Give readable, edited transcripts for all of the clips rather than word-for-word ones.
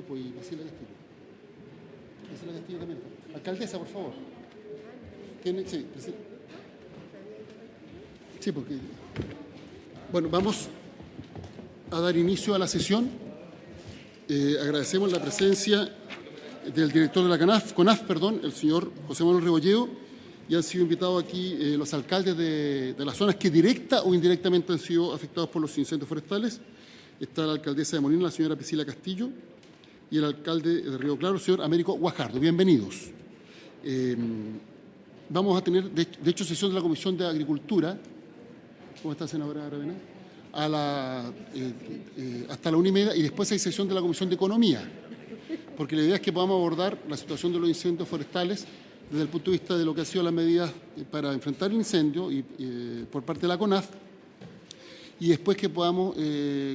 Castillo, pues, y Priscila Castillo. Priscila Castillo también. Alcaldesa, por favor. Sí, Priscila. Sí, porque... Bueno, vamos a dar inicio a la sesión. Agradecemos la presencia del director de la CONAF, el señor José Manuel Rebolledo, y han sido invitados aquí los alcaldes de las zonas que directa o indirectamente han sido afectados por los incendios forestales. Está la alcaldesa de Molina, la señora Priscila Castillo, y el alcalde de Río Claro, el señor Américo Guajardo. Bienvenidos. Vamos a tener, de hecho, sesión de la Comisión de Agricultura. ¿Cómo está, senadora Aravena? Hasta la 1:30, y después hay sesión de la Comisión de Economía, porque la idea es que podamos abordar la situación de los incendios forestales desde el punto de vista de lo que han sido las medidas para enfrentar el incendio por parte de la CONAF, y después que podamos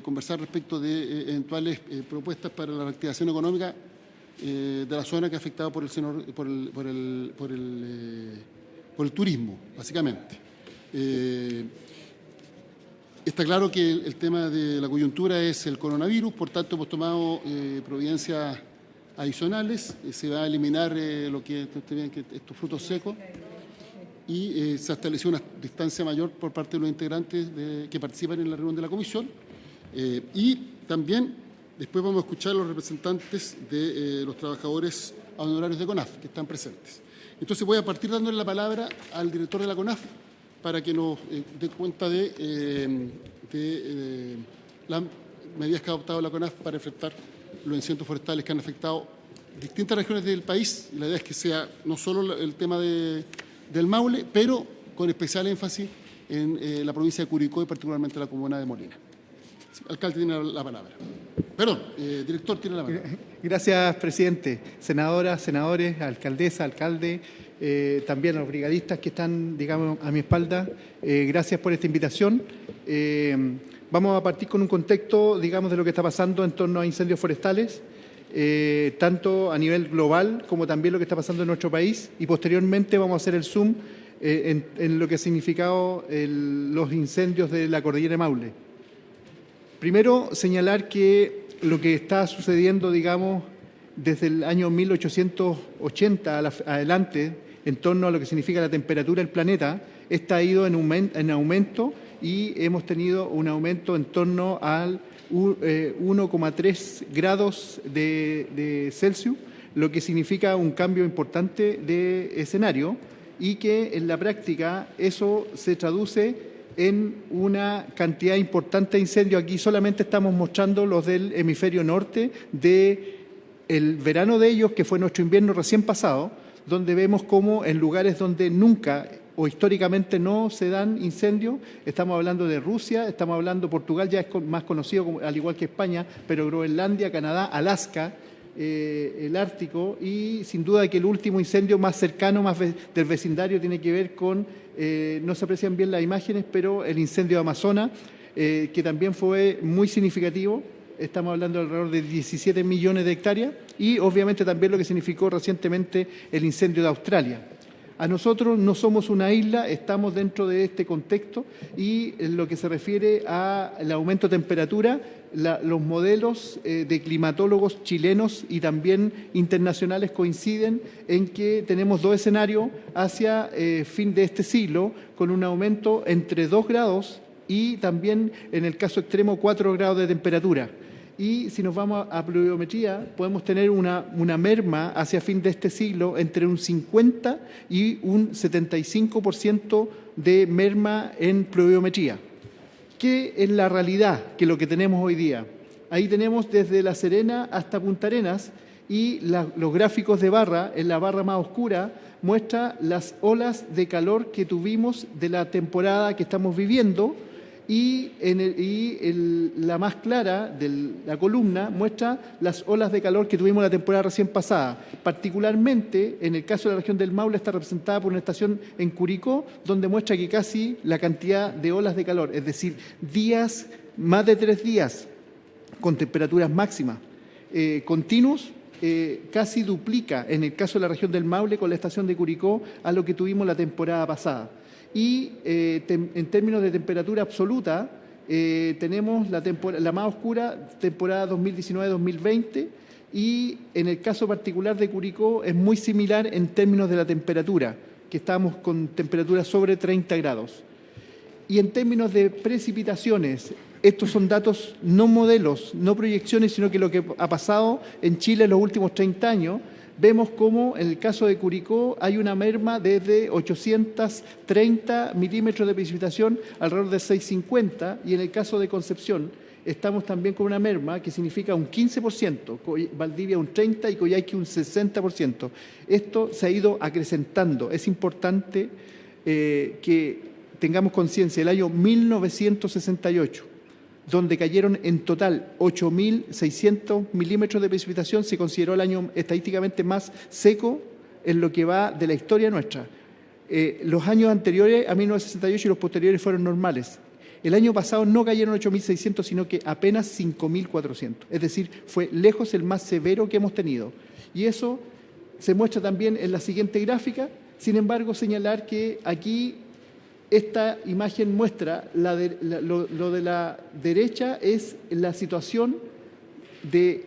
conversar respecto de eventuales propuestas para la reactivación económica de la zona que ha afectado por el turismo, básicamente. Está claro que el tema de la coyuntura es el coronavirus, por tanto hemos tomado providencias adicionales. Se va a eliminar lo que ustedes ven, que estos frutos secos, y se ha establecido una distancia mayor por parte de los integrantes que participan en la reunión de la comisión. Y también después vamos a escuchar a los representantes de los trabajadores honorarios de CONAF que están presentes. Entonces voy a partir dándole la palabra al director de la CONAF para que nos dé cuenta de las medidas que ha adoptado la CONAF para enfrentar los incendios forestales que han afectado distintas regiones del país. Y la idea es que sea no solo el tema del Maule, pero con especial énfasis en la provincia de Curicó y particularmente la comuna de Molina. Sí, alcalde tiene la palabra. Perdón, director tiene la palabra. Gracias, presidente. Senadoras, senadores, alcaldesa, alcalde, también a los brigadistas que están, digamos, a mi espalda. Gracias por esta invitación. Vamos a partir con un contexto, digamos, de lo que está pasando en torno a incendios forestales, tanto a nivel global como también lo que está pasando en nuestro país, y posteriormente vamos a hacer el zoom en lo que ha significado los incendios de la cordillera de Maule. Primero, señalar que lo que está sucediendo, digamos, desde el año 1880 adelante, en torno a lo que significa la temperatura del planeta, ha ido en aumento, y hemos tenido un aumento en torno al 1,3 grados de Celsius, lo que significa un cambio importante de escenario, y que en la práctica eso se traduce en una cantidad importante de incendios. Aquí solamente estamos mostrando los del hemisferio norte, del verano de ellos, que fue nuestro invierno recién pasado, donde vemos cómo en lugares donde nunca o históricamente no se dan incendios, estamos hablando de Rusia, estamos hablando de Portugal, ya es más conocido al igual que España, pero Groenlandia, Canadá, Alaska, el Ártico, y sin duda que el último incendio más cercano, más del vecindario, tiene que ver con, no se aprecian bien las imágenes, pero el incendio de Amazonas, que también fue muy significativo. Estamos hablando de alrededor de 17 millones de hectáreas, y obviamente también lo que significó recientemente el incendio de Australia. A nosotros no somos una isla, estamos dentro de este contexto, y en lo que se refiere al aumento de temperatura, los modelos de climatólogos chilenos y también internacionales coinciden en que tenemos dos escenarios hacia fin de este siglo, con un aumento entre 2 grados y también, en el caso extremo, 4 grados de temperatura. Y si nos vamos a pluviometría, podemos tener una merma hacia fin de este siglo entre un 50 y un 75% de merma en pluviometría. ¿Qué es la realidad? Que lo que tenemos hoy día. Ahí tenemos desde La Serena hasta Punta Arenas, y los gráficos de barra, en la barra más oscura, muestra las olas de calor que tuvimos de la temporada que estamos viviendo, y la más clara de la columna muestra las olas de calor que tuvimos la temporada recién pasada. Particularmente, en el caso de la región del Maule, está representada por una estación en Curicó, donde muestra que casi la cantidad de olas de calor, es decir, días, más de 3 días, con temperaturas máximas continuos, casi duplica en el caso de la región del Maule con la estación de Curicó a lo que tuvimos la temporada pasada. Y en términos de temperatura absoluta, tenemos la más oscura temporada 2019-2020, y en el caso particular de Curicó es muy similar en términos de la temperatura, que estamos con temperaturas sobre 30 grados. Y en términos de precipitaciones, estos son datos no modelos, no proyecciones, sino que lo que ha pasado en Chile en los últimos 30 años, vemos como en el caso de Curicó hay una merma desde 830 milímetros de precipitación alrededor de 650, y en el caso de Concepción estamos también con una merma que significa un 15%, Valdivia un 30% y Coyhaique un 60%. Esto se ha ido acrecentando. Es importante que tengamos conciencia, el año 1968, donde cayeron en total 8.600 milímetros de precipitación, se consideró el año estadísticamente más seco en lo que va de la historia nuestra. Los años anteriores a 1968 y los posteriores fueron normales. El año pasado no cayeron 8.600, sino que apenas 5.400. Es decir, fue lejos el más severo que hemos tenido. Y eso se muestra también en la siguiente gráfica. Sin embargo, señalar que aquí esta imagen muestra lo de la derecha es la situación de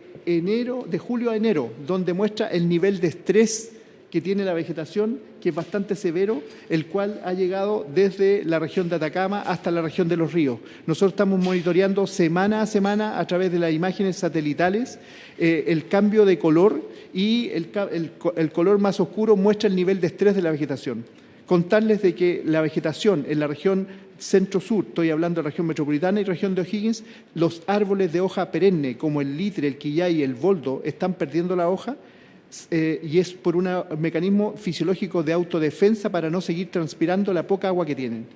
julio a enero, donde muestra el nivel de estrés que tiene la vegetación, que es bastante severo, el cual ha llegado desde la región de Atacama hasta la región de los ríos. Nosotros estamos monitoreando semana a semana a través de las imágenes satelitales el cambio de color, y el color más oscuro muestra el nivel de estrés de la vegetación. Contarles de que la vegetación en la región centro-sur, estoy hablando de la región metropolitana y región de O'Higgins, los árboles de hoja perenne como el litre, el quillay y el boldo están perdiendo la hoja, y es por un mecanismo fisiológico de autodefensa para no seguir transpirando la poca agua que tienen.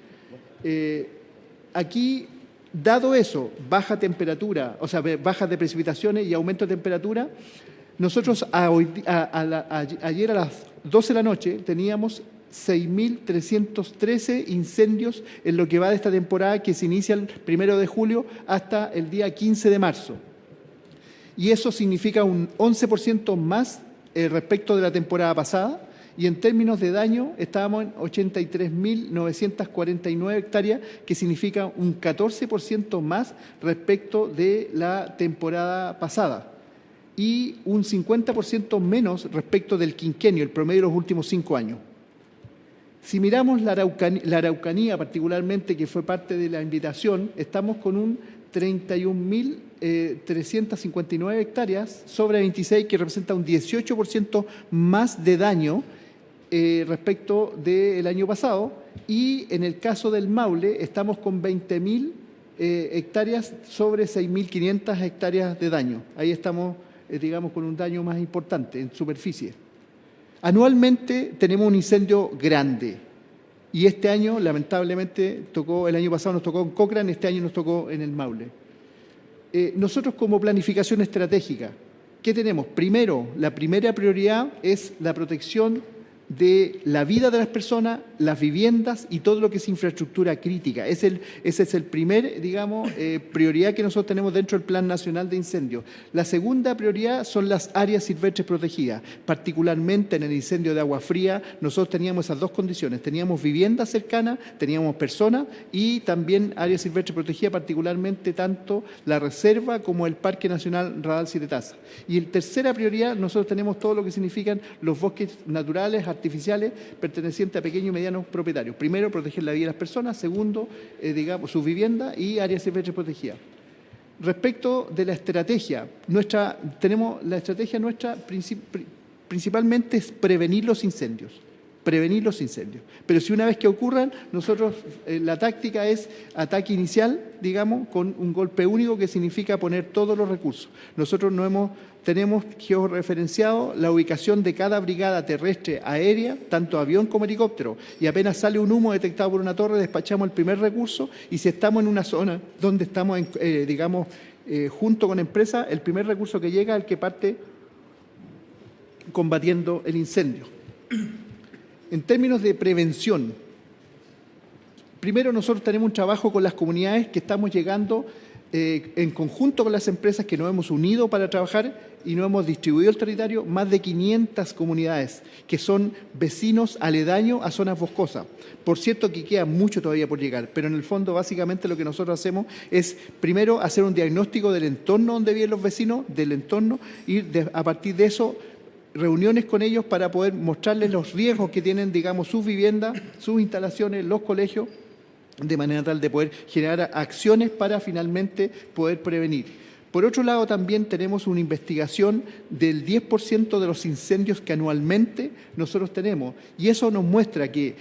Aquí, dado eso, baja temperatura, o sea, bajas de precipitaciones y aumento de temperatura, nosotros ayer a las 12 de la noche teníamos 6.313 incendios en lo que va de esta temporada, que se inicia el 1 de julio hasta el día 15 de marzo. Y eso significa un 11% más respecto de la temporada pasada, y en términos de daño estábamos en 83.949 hectáreas, que significa un 14% más respecto de la temporada pasada, y un 50% menos respecto del quinquenio, el promedio de los últimos 5 años. Si miramos la Araucanía particularmente, que fue parte de la invitación, estamos con un 31.359 hectáreas sobre 26, que representa un 18% más de daño respecto del año pasado, y en el caso del Maule estamos con 20.000 hectáreas sobre 6.500 hectáreas de daño. Ahí estamos, digamos, con un daño más importante en superficie. Anualmente tenemos un incendio grande, y este año, lamentablemente, el año pasado nos tocó en Cochrane, este año nos tocó en el Maule. Nosotros, como planificación estratégica, ¿qué tenemos? Primero, la primera prioridad es la protección de la vida de las personas, las viviendas y todo lo que es infraestructura crítica. Ese es el primer, digamos, prioridad que nosotros tenemos dentro del Plan Nacional de Incendios. La segunda prioridad son las áreas silvestres protegidas. Particularmente en el incendio de Agua Fría, nosotros teníamos esas dos condiciones. Teníamos viviendas cercanas, teníamos personas y también áreas silvestres protegidas, particularmente tanto la reserva como el Parque Nacional Radal Siete Tazas. Y en tercera prioridad, nosotros tenemos todo lo que significan los bosques naturales, artificiales, pertenecientes a pequeños y medianos propietarios. Primero, proteger la vida de las personas. Segundo, digamos, sus viviendas y áreas silvestres protegidas. Respecto de la estrategia, la estrategia nuestra principalmente es prevenir los incendios. Pero si una vez que ocurran, nosotros, la táctica es ataque inicial, digamos, con un golpe único, que significa poner todos los recursos. Nosotros tenemos georreferenciado la ubicación de cada brigada terrestre, aérea, tanto avión como helicóptero, y apenas sale un humo detectado por una torre, despachamos el primer recurso, y si estamos en una zona donde estamos, junto con empresas, el primer recurso que llega es el que parte combatiendo el incendio. En términos de prevención, primero nosotros tenemos un trabajo con las comunidades que estamos llegando en conjunto con las empresas que nos hemos unido para trabajar y nos hemos distribuido el territorio, más de 500 comunidades que son vecinos aledaños a zonas boscosas. Por cierto que queda mucho todavía por llegar, pero en el fondo básicamente lo que nosotros hacemos es primero hacer un diagnóstico del entorno donde viven los vecinos, del entorno, y a partir de eso reuniones con ellos para poder mostrarles los riesgos que tienen, digamos, sus viviendas, sus instalaciones, los colegios, de manera tal de poder generar acciones para finalmente poder prevenir. Por otro lado, también tenemos una investigación del 10% de los incendios que anualmente nosotros tenemos, y eso nos muestra que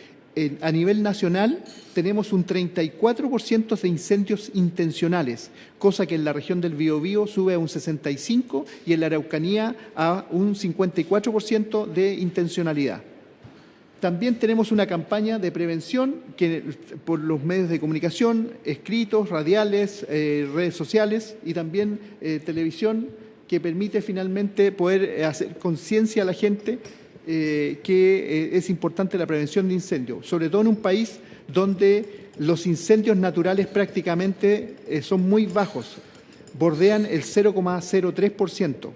a nivel nacional tenemos un 34% de incendios intencionales, cosa que en la región del Biobío sube a un 65% y en la Araucanía a un 54% de intencionalidad. También tenemos una campaña de prevención que por los medios de comunicación, escritos, radiales, redes sociales y también televisión, que permite finalmente poder hacer conciencia a la gente que es importante la prevención de incendios, sobre todo en un país donde los incendios naturales prácticamente son muy bajos, bordean el 0,03%.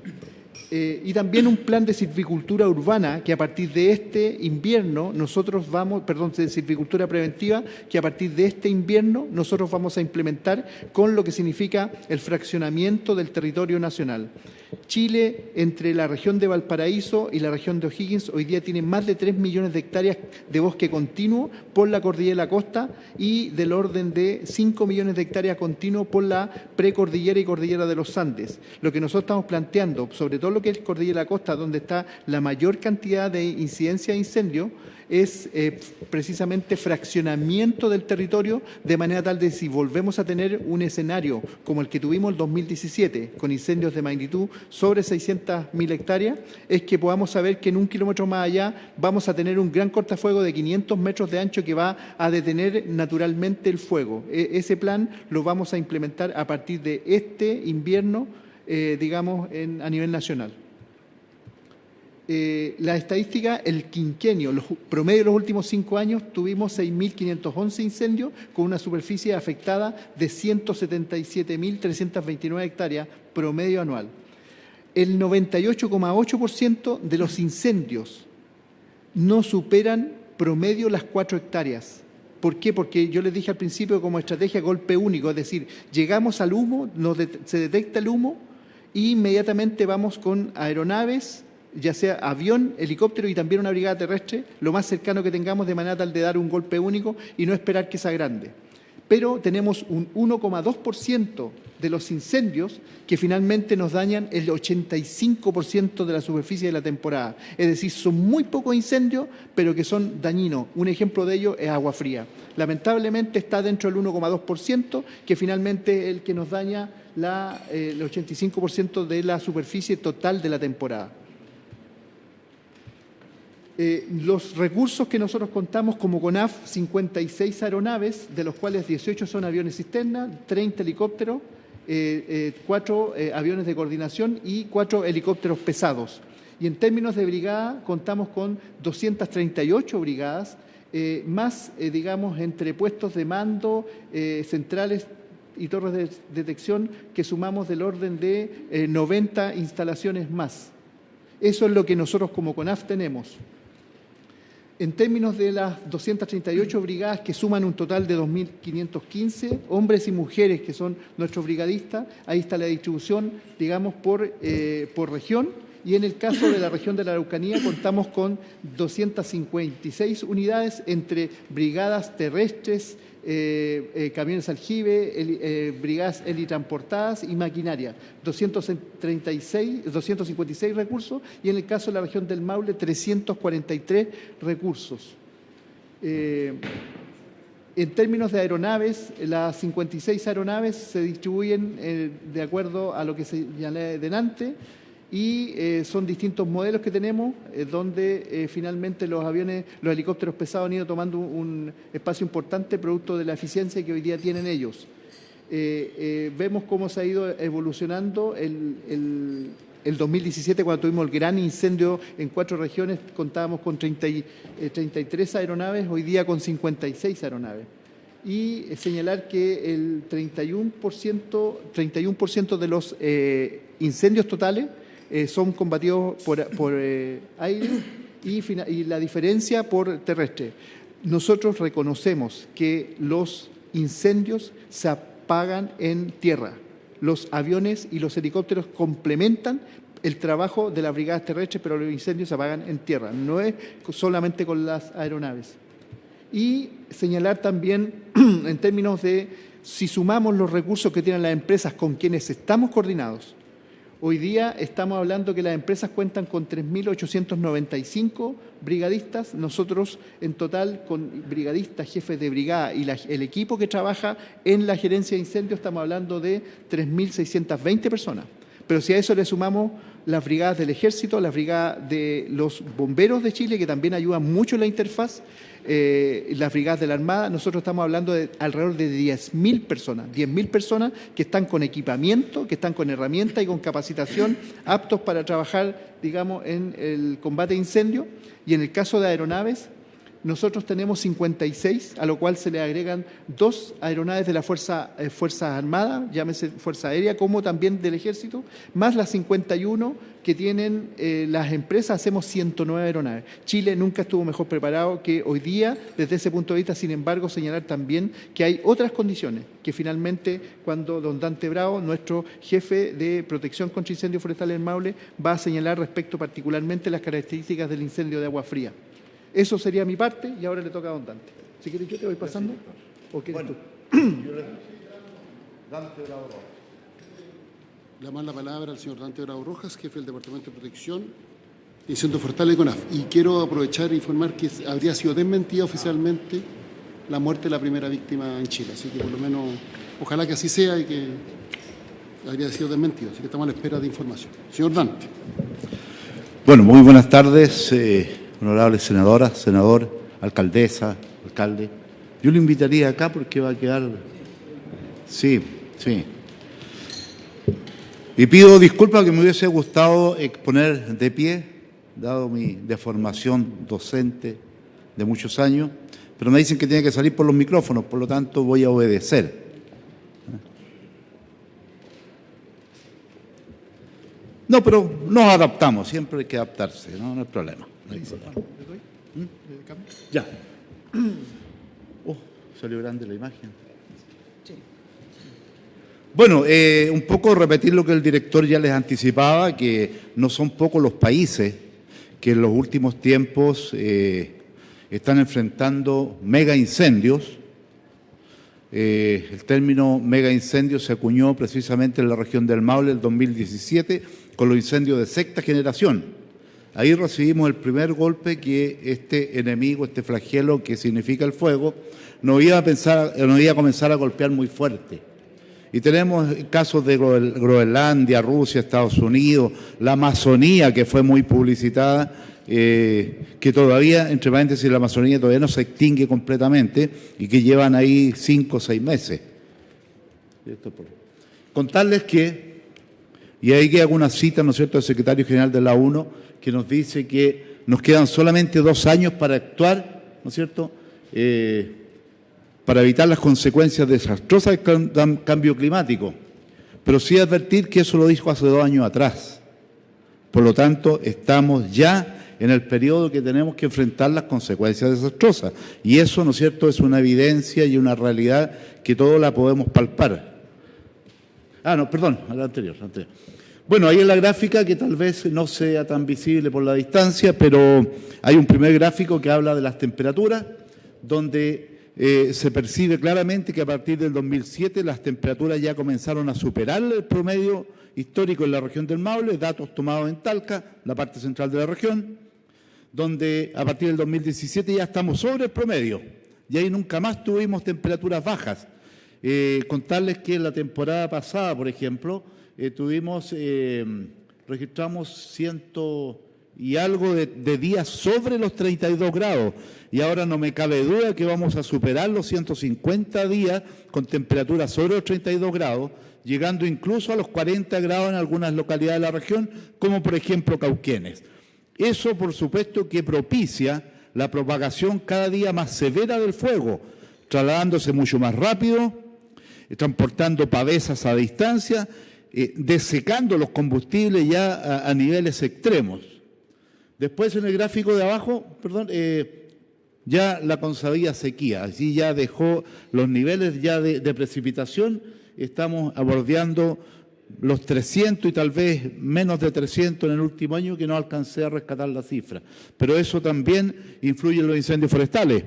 Y también un plan de silvicultura urbana que a partir de este invierno de silvicultura preventiva que a partir de este invierno nosotros vamos a implementar con lo que significa el fraccionamiento del territorio nacional. Chile, entre la región de Valparaíso y la región de O'Higgins, hoy día tiene más de 3 millones de hectáreas de bosque continuo por la cordillera de la costa y del orden de 5 millones de hectáreas continuo por la precordillera y cordillera de los Andes. Lo que nosotros estamos planteando, sobre todo lo que es cordillera de la costa, donde está la mayor cantidad de incidencia de incendio, es precisamente fraccionamiento del territorio, de manera tal de si volvemos a tener un escenario como el que tuvimos el 2017, con incendios de magnitud sobre 600.000 hectáreas, es que podamos saber que en 1 kilómetro más allá vamos a tener un gran cortafuego de 500 metros de ancho que va a detener naturalmente el fuego. Ese plan lo vamos a implementar a partir de este invierno, a nivel nacional. La estadística, el quinquenio, los promedio de los últimos 5 años, tuvimos 6.511 incendios con una superficie afectada de 177.329 hectáreas promedio anual. El 98,8% de los incendios no superan promedio las 4 hectáreas. ¿Por qué? Porque yo les dije al principio como estrategia golpe único, es decir, llegamos al humo, se detecta el humo e inmediatamente vamos con aeronaves, ya sea avión, helicóptero y también una brigada terrestre, lo más cercano que tengamos de manera tal de dar un golpe único y no esperar que sea grande. Pero tenemos un 1,2% de los incendios que finalmente nos dañan el 85% de la superficie de la temporada. Es decir, son muy pocos incendios, pero que son dañinos. Un ejemplo de ello es Agua Fría. Lamentablemente está dentro del 1,2%, que finalmente es el que nos daña el 85% de la superficie total de la temporada. Los recursos que nosotros contamos como CONAF, 56 aeronaves, de los cuales 18 son aviones cisterna, 30 helicópteros, 4 aviones de coordinación y 4 helicópteros pesados. Y en términos de brigada, contamos con 238 brigadas, más, entre puestos de mando, centrales y torres de detección, que sumamos del orden de 90 instalaciones más. Eso es lo que nosotros como CONAF tenemos. En términos de las 238 brigadas que suman un total de 2.515, hombres y mujeres que son nuestros brigadistas, ahí está la distribución, por región, y en el caso de la región de la Araucanía contamos con 256 unidades entre brigadas terrestres, camiones aljibe, brigadas helitransportadas y maquinaria, 256 recursos, y en el caso de la región del Maule, 343 recursos. En términos de aeronaves, las 56 aeronaves se distribuyen de acuerdo a lo que señalé delante, y son distintos modelos que tenemos, donde finalmente los helicópteros pesados han ido tomando un espacio importante producto de la eficiencia que hoy día tienen ellos. Vemos cómo se ha ido evolucionando el 2017, cuando tuvimos el gran incendio en 4 regiones, contábamos con 33 aeronaves, hoy día con 56 aeronaves. y señalar que el 31% de los incendios totales son combatidos por aire y la diferencia por terrestre. Nosotros reconocemos que los incendios se apagan en tierra. Los aviones y los helicópteros complementan el trabajo de las brigadas terrestres, pero los incendios se apagan en tierra, no es solamente con las aeronaves. Y señalar también, en términos de si sumamos los recursos que tienen las empresas con quienes estamos coordinados, hoy día estamos hablando que las empresas cuentan con 3.895 brigadistas. Nosotros, en total, con brigadistas, jefes de brigada y el equipo que trabaja en la gerencia de incendios, estamos hablando de 3.620 personas. Pero si a eso le sumamos las brigadas del Ejército, las brigadas de los bomberos de Chile, que también ayudan mucho en la interfaz, las brigadas de la Armada, nosotros estamos hablando de alrededor de 10.000 personas. 10.000 personas que están con equipamiento, que están con herramientas y con capacitación, aptos para trabajar, digamos, en el combate de incendios. Y en el caso de aeronaves, nosotros tenemos 56, a lo cual se le agregan 2 aeronaves de la Fuerzas Armadas, llámese Fuerza Aérea, como también del Ejército, más las 51 que tienen las empresas, hacemos 109 aeronaves. Chile nunca estuvo mejor preparado que hoy día, desde ese punto de vista. Sin embargo, señalar también que hay otras condiciones, que finalmente cuando don Dante Bravo, nuestro jefe de protección contra incendios forestales en Maule, va a señalar respecto particularmente las características del incendio de agua fría. Eso sería mi parte y ahora le toca a don Dante. Si quieres yo te voy pasando. ¿O quieres tú? Dante Bravo Rojas. Le damos la palabra al señor Dante Bravo Rojas, jefe del Departamento de Protección de Incendios Forestales de CONAF. Y quiero aprovechar e informar que habría sido desmentida oficialmente la muerte de la primera víctima en Chile. Así que por lo menos, ojalá que así sea y que habría sido desmentido. Así que estamos a la espera de información. Señor Dante. Bueno, muy buenas tardes, honorables senadoras, senador, alcaldesa, alcalde. Yo lo invitaría acá porque va a quedar... Sí. Y pido disculpas que me hubiese gustado exponer de pie, dado mi deformación docente de muchos años, pero me dicen que tiene que salir por los micrófonos, por lo tanto voy a obedecer. No, pero nos adaptamos, siempre hay que adaptarse, no hay problema. Ya. Salió grande la imagen. Bueno, un poco repetir lo que el director ya les anticipaba, que no son pocos los países que en los últimos tiempos están enfrentando mega incendios. El término mega incendio se acuñó precisamente en la región del Maule en el 2017 con los incendios de sexta generación. Ahí recibimos el primer golpe que este enemigo, este flagelo que significa el fuego, nos iba a comenzar a golpear muy fuerte. Y tenemos casos de Groenlandia, Rusia, Estados Unidos, la Amazonía, que fue muy publicitada, que todavía, entre paréntesis, la Amazonía todavía no se extingue completamente y que llevan ahí 5 o 6 meses. Contarles que, y ahí queda una cita, ¿no es cierto?, del secretario general de la ONU, que nos dice que nos quedan solamente 2 años para actuar, ¿no es cierto?, para evitar las consecuencias desastrosas del cambio climático. Pero sí advertir que eso lo dijo hace 2 años atrás. Por lo tanto, estamos ya en el periodo que tenemos que enfrentar las consecuencias desastrosas. Y eso, ¿no es cierto?, es una evidencia y una realidad que todos la podemos palpar. La anterior. Bueno, ahí en la gráfica, que tal vez no sea tan visible por la distancia, pero hay un primer gráfico que habla de las temperaturas, donde se percibe claramente que a partir del 2007 las temperaturas ya comenzaron a superar el promedio histórico en la región del Maule, datos tomados en Talca, la parte central de la región, donde a partir del 2017 ya estamos sobre el promedio y ahí nunca más tuvimos temperaturas bajas. Contarles que en la temporada pasada, por ejemplo, registramos 100 y algo de días sobre los 32 grados y ahora no me cabe duda que vamos a superar los 150 días con temperaturas sobre los 32 grados, llegando incluso a los 40 grados en algunas localidades de la región, como por ejemplo Cauquenes. Eso, por supuesto, que propicia la propagación cada día más severa del fuego, trasladándose mucho más rápido, transportando pavesas a distancia, desecando los combustibles ya a niveles extremos. Después en el gráfico de abajo, ya la consabida sequía, allí ya dejó los niveles ya de precipitación, estamos bordeando los 300 y tal vez menos de 300 en el último año, que no alcancé a rescatar la cifra. Pero eso también influye en los incendios forestales.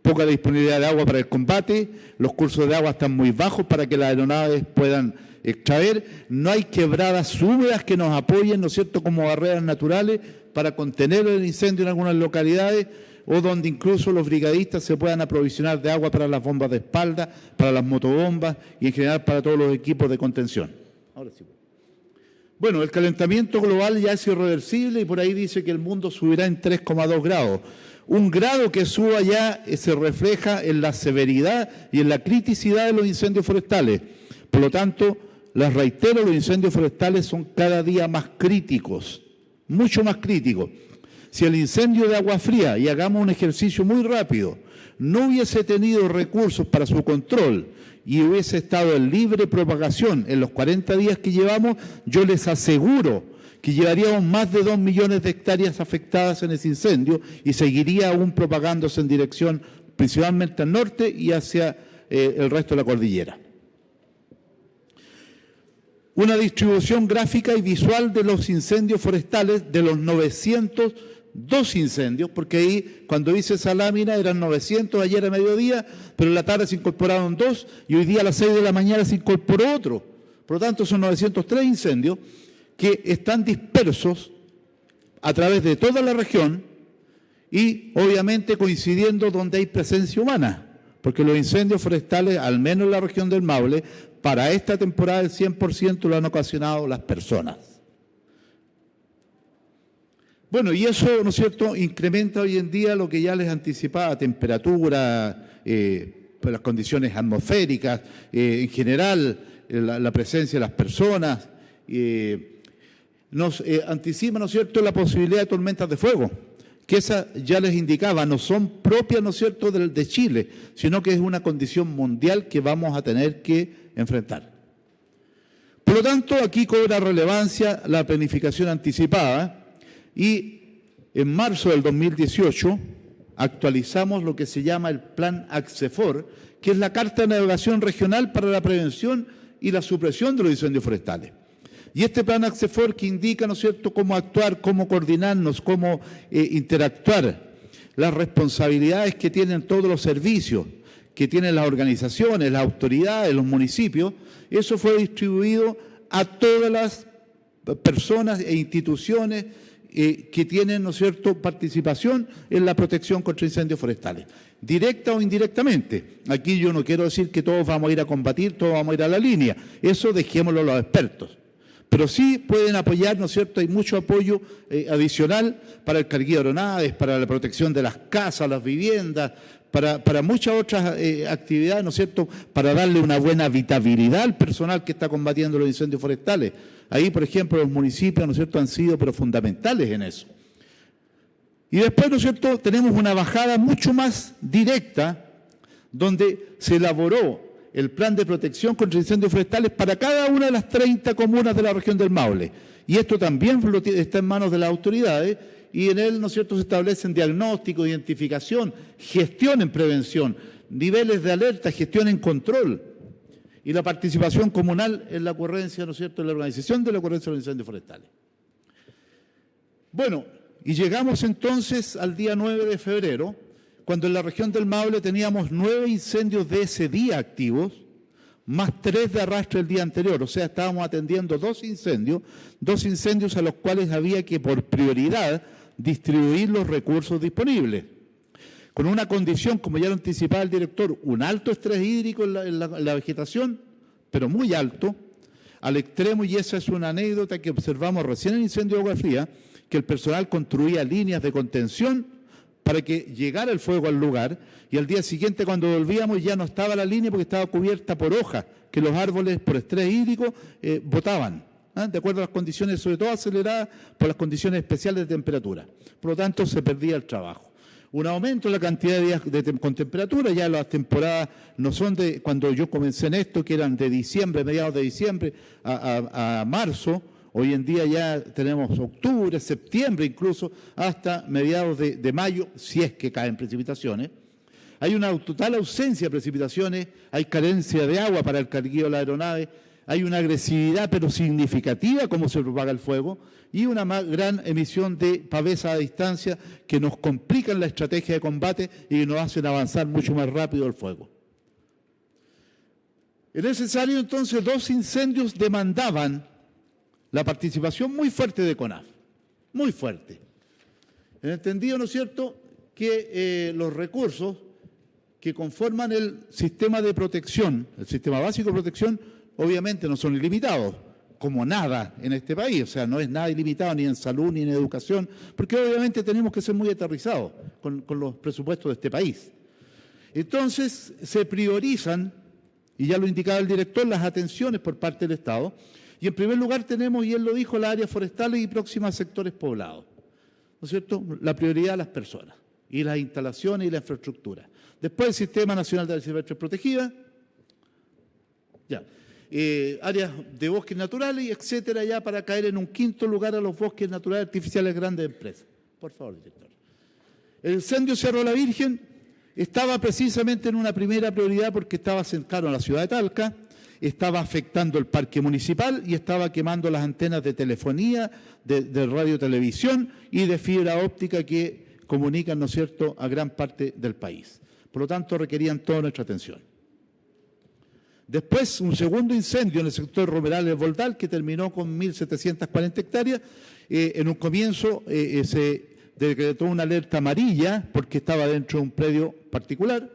Poca disponibilidad de agua para el combate, los cursos de agua están muy bajos para que las aeronaves puedan extraer, no hay quebradas húmedas que nos apoyen, ¿no es cierto?, como barreras naturales para contener el incendio en algunas localidades, o donde incluso los brigadistas se puedan aprovisionar de agua para las bombas de espalda, para las motobombas y en general para todos los equipos de contención. Ahora sí. Bueno, el calentamiento global ya es irreversible y por ahí dice que el mundo subirá en 3,2 grados. Un grado que suba ya se refleja en la severidad y en la criticidad de los incendios forestales. Por lo tanto, les reitero, los incendios forestales son cada día más críticos, mucho más críticos. Si el incendio de Agua Fría, y hagamos un ejercicio muy rápido, no hubiese tenido recursos para su control y hubiese estado en libre propagación en los 40 días que llevamos, yo les aseguro que llevaríamos más de 2 millones de hectáreas afectadas en ese incendio y seguiría aún propagándose en dirección principalmente al norte y hacia el resto de la cordillera. Una distribución gráfica y visual de los incendios forestales, de los 902 incendios, porque ahí cuando hice esa lámina eran 900 ayer a mediodía, pero en la tarde se incorporaron 2 y hoy día a las 6 de la mañana se incorporó otro. Por lo tanto son 903 incendios que están dispersos a través de toda la región y obviamente coincidiendo donde hay presencia humana, porque los incendios forestales, al menos en la región del Maule, para esta temporada el 100% lo han ocasionado las personas. Bueno, y eso, ¿no es cierto?, incrementa hoy en día lo que ya les anticipaba, temperatura, las condiciones atmosféricas, en general, la presencia de las personas, nos anticipa, ¿no es cierto?, la posibilidad de tormentas de fuego, que esa ya les indicaba, no son propias, ¿no es cierto?, de Chile, sino que es una condición mundial que vamos a tener que enfrentar. Por lo tanto, aquí cobra relevancia la planificación anticipada y en marzo del 2018 actualizamos lo que se llama el Plan ACCEFOR, que es la Carta de Navegación Regional para la Prevención y la Supresión de los Incendios Forestales. Y este plan ACCEFOR que indica, ¿no es cierto?, cómo actuar, cómo coordinarnos, cómo interactuar, las responsabilidades que tienen todos los servicios, que tienen las organizaciones, las autoridades, los municipios, eso fue distribuido a todas las personas e instituciones que tienen, ¿no es cierto?, participación en la protección contra incendios forestales, directa o indirectamente. Aquí yo no quiero decir que todos vamos a ir a combatir, todos vamos a ir a la línea, eso dejémoslo a los expertos. Pero sí pueden apoyar, ¿no es cierto?, hay mucho apoyo adicional para el carguío de aeronaves, para la protección de las casas, las viviendas, para muchas otras actividades, ¿no es cierto?, para darle una buena habitabilidad al personal que está combatiendo los incendios forestales. Ahí, por ejemplo, los municipios, ¿no es cierto?, han sido pero fundamentales en eso. Y después, ¿no es cierto?, tenemos una bajada mucho más directa donde se elaboró el plan de protección contra incendios forestales para cada una de las 30 comunas de la región del Maule. Y esto también está en manos de las autoridades y en él, ¿no es cierto?, se establecen diagnóstico, identificación, gestión en prevención, niveles de alerta, gestión en control y la participación comunal en la ocurrencia, ¿no es cierto?, en la organización de la ocurrencia de los incendios forestales. Bueno, y llegamos entonces al día 9 de febrero, cuando en la región del Maule teníamos 9 incendios de ese día activos, más 3 de arrastre el día anterior. O sea, estábamos atendiendo 2 incendios a los cuales había que, por prioridad, distribuir los recursos disponibles. Con una condición, como ya lo anticipaba el director, un alto estrés hídrico en la vegetación, pero muy alto, al extremo, y esa es una anécdota que observamos recién en el incendio de Agua Fría, que el personal construía líneas de contención para que llegara el fuego al lugar y al día siguiente cuando volvíamos ya no estaba la línea porque estaba cubierta por hojas que los árboles por estrés hídrico botaban, de acuerdo a las condiciones, sobre todo aceleradas por las condiciones especiales de temperatura. Por lo tanto, se perdía el trabajo. un aumento en la cantidad de días con temperatura. Ya las temporadas no son de cuando yo comencé en esto, que eran de diciembre, mediados de diciembre a marzo. Hoy en día ya tenemos octubre, septiembre incluso, hasta mediados de mayo, si es que caen precipitaciones. Hay una total ausencia de precipitaciones, hay carencia de agua para el carguío de la aeronave, hay una agresividad pero significativa como se propaga el fuego y una gran emisión de pavesas a distancia que nos complican la estrategia de combate y nos hacen avanzar mucho más rápido el fuego. Es necesario entonces, 2 incendios demandaban la participación muy fuerte de CONAF, muy fuerte. En el entendido, ¿no es cierto?, que los recursos que conforman el sistema de protección, el sistema básico de protección, obviamente no son ilimitados, como nada en este país. O sea, no es nada ilimitado ni en salud ni en educación, porque obviamente tenemos que ser muy aterrizados con los presupuestos de este país. Entonces, se priorizan, y ya lo indicaba el director, las atenciones por parte del Estado. Y en primer lugar tenemos, y él lo dijo, las áreas forestales y próximas a sectores poblados. ¿No es cierto? La prioridad a las personas y las instalaciones y la infraestructura. Después el Sistema Nacional de Áreas Silvestres Protegidas, áreas de bosques naturales, etcétera, ya para caer en un quinto lugar a los bosques naturales artificiales grandes empresas. Por favor, director. El incendio Cerro La Virgen estaba precisamente en una primera prioridad porque estaba cercano a la ciudad de Talca, estaba afectando el parque municipal y estaba quemando las antenas de telefonía, de radiotelevisión y de fibra óptica que comunican, ¿no es cierto?, a gran parte del país. Por lo tanto, requerían toda nuestra atención. Después, un segundo incendio en el sector Romeral del Voldal, que terminó con 1.740 hectáreas. En un comienzo se decretó una alerta amarilla porque estaba dentro de un predio particular.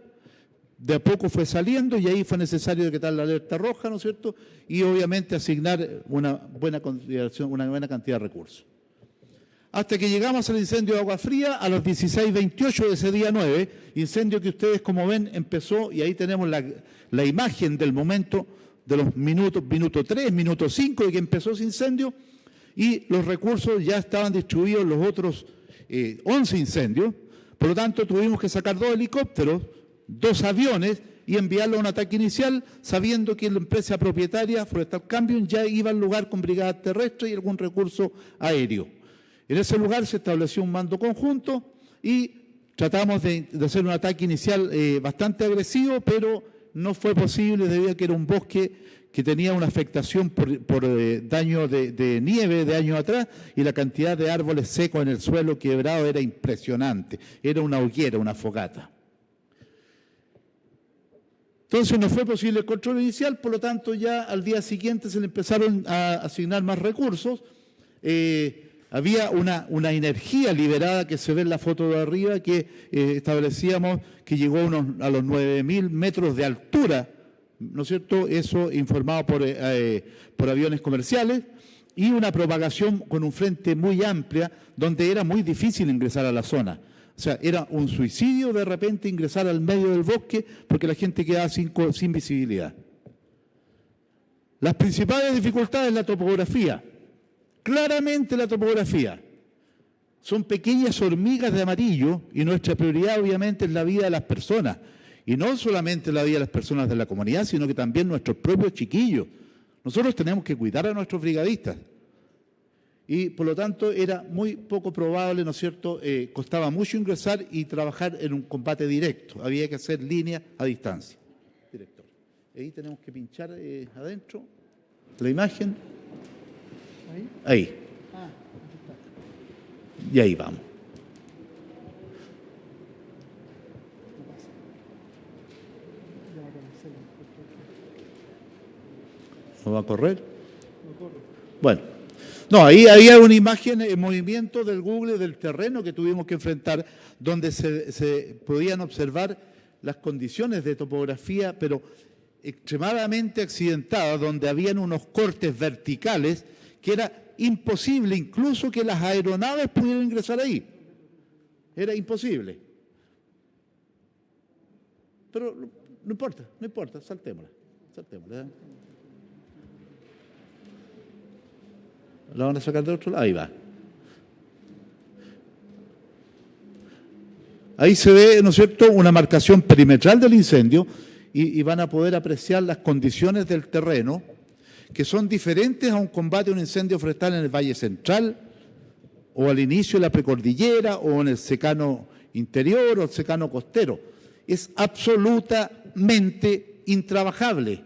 De a poco fue saliendo y ahí fue necesario decretar la alerta roja, ¿no es cierto? Y obviamente asignar una buena consideración, una buena cantidad de recursos. Hasta que llegamos al incendio de Agua Fría a las 16:28 de ese día 9, incendio que ustedes, como ven, empezó, y ahí tenemos la imagen del momento de los minuto 3, minuto 5 de que empezó ese incendio, y los recursos ya estaban distribuidos en los otros 11 incendios. Por lo tanto, tuvimos que sacar 2 helicópteros, 2 aviones y enviarlo a un ataque inicial, sabiendo que la empresa propietaria, Forestal Cambium, ya iba al lugar con brigadas terrestres y algún recurso aéreo. En ese lugar se estableció un mando conjunto y tratamos de hacer un ataque inicial bastante agresivo, pero no fue posible debido a que era un bosque que tenía una afectación por daño de nieve de años atrás y la cantidad de árboles secos en el suelo quebrado era impresionante. Era una hoguera, una fogata. Entonces no fue posible el control inicial, por lo tanto ya al día siguiente se le empezaron a asignar más recursos. Había una energía liberada que se ve en la foto de arriba que establecíamos que llegó a los 9.000 metros de altura, ¿no es cierto? Eso informado por aviones comerciales y una propagación con un frente muy amplia donde era muy difícil ingresar a la zona. O sea, era un suicidio de repente ingresar al medio del bosque porque la gente quedaba sin visibilidad. Las principales dificultades en la topografía. Claramente la topografía. Son pequeñas hormigas de amarillo y nuestra prioridad obviamente es la vida de las personas. Y no solamente la vida de las personas de la comunidad, sino que también nuestros propios chiquillos. Nosotros tenemos que cuidar a nuestros brigadistas. Y por lo tanto era muy poco probable, ¿no es cierto? Costaba mucho ingresar y trabajar en un combate directo. Había que hacer líneas a distancia. Director. Ahí tenemos que pinchar adentro la imagen. Ahí. Y ahí vamos. ¿No va a correr? Bueno. No, ahí había una imagen en movimiento del Google del terreno que tuvimos que enfrentar, donde se podían observar las condiciones de topografía, pero extremadamente accidentadas, donde habían unos cortes verticales que era imposible incluso que las aeronaves pudieran ingresar ahí. Era imposible. Pero no importa, saltémosla. ¿La van a sacar de otro lado? Ahí va. ahí se ve, ¿no es cierto?, una marcación perimetral del incendio y van a poder apreciar las condiciones del terreno, que son diferentes a un combate a un incendio forestal en el Valle Central, o al inicio de la precordillera, o en el secano interior, o el secano costero. Es absolutamente intrabajable.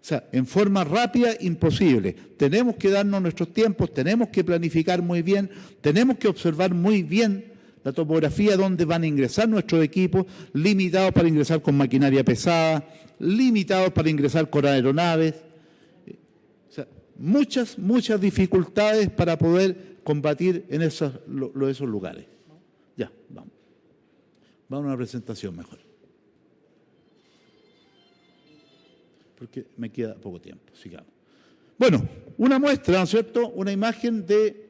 O sea, en forma rápida, imposible. Tenemos que darnos nuestros tiempos, tenemos que planificar muy bien, tenemos que observar muy bien la topografía donde van a ingresar nuestros equipos, limitados para ingresar con maquinaria pesada, limitados para ingresar con aeronaves. O sea, muchas dificultades para poder combatir en esos lugares. Ya, vamos. Vamos a una presentación mejor. Porque me queda poco tiempo, sigamos. Bueno, una muestra, ¿no es cierto?, una imagen de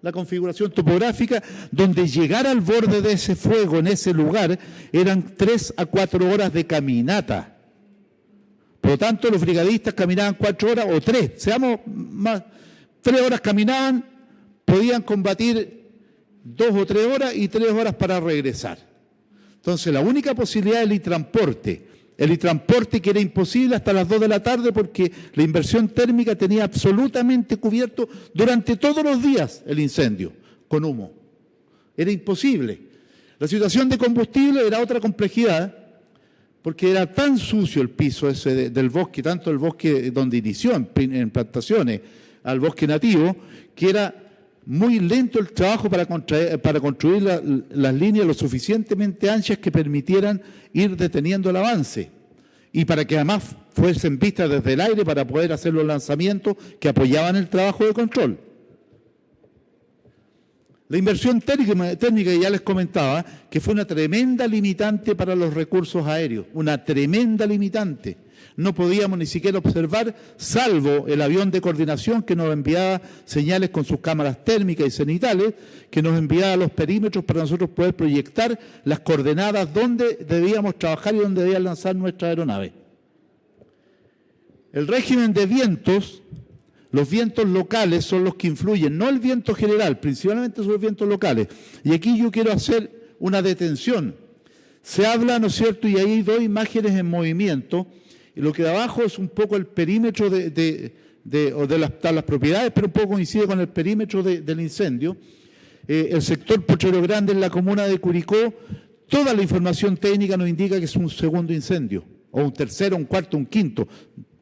la configuración topográfica, donde llegar al borde de ese fuego en ese lugar eran 3 a 4 horas de caminata. Por lo tanto, los brigadistas caminaban 4 horas o 3, seamos más, 3 horas caminaban, podían combatir 2 o 3 horas y 3 horas para regresar. Entonces, la única posibilidad es el transporte que era imposible hasta las 2 de la tarde porque la inversión térmica tenía absolutamente cubierto durante todos los días el incendio con humo. Era imposible. La situación de combustible era otra complejidad porque era tan sucio el piso ese del bosque, tanto el bosque donde inició en plantaciones al bosque nativo, que era muy lento el trabajo para construir las líneas lo suficientemente anchas que permitieran ir deteniendo el avance y para que además fuesen vistas desde el aire para poder hacer los lanzamientos que apoyaban el trabajo de control. La inversión técnica, ya les comentaba, que fue una tremenda limitante para los recursos aéreos, una tremenda limitante. No podíamos ni siquiera observar, salvo el avión de coordinación que nos enviaba señales con sus cámaras térmicas y cenitales, que nos enviaba los perímetros para nosotros poder proyectar las coordenadas donde debíamos trabajar y donde debían lanzar nuestra aeronave. El régimen de vientos, los vientos locales son los que influyen, no el viento general, principalmente son los vientos locales. Y aquí yo quiero hacer una detención. Se habla, ¿no es cierto?, y ahí hay 2 imágenes en movimiento. Y lo que de abajo es un poco el perímetro de las propiedades, pero un poco coincide con el perímetro del incendio. El sector Potrero Grande en la comuna de Curicó, toda la información técnica nos indica que es un segundo incendio, o un tercero, un cuarto, un quinto,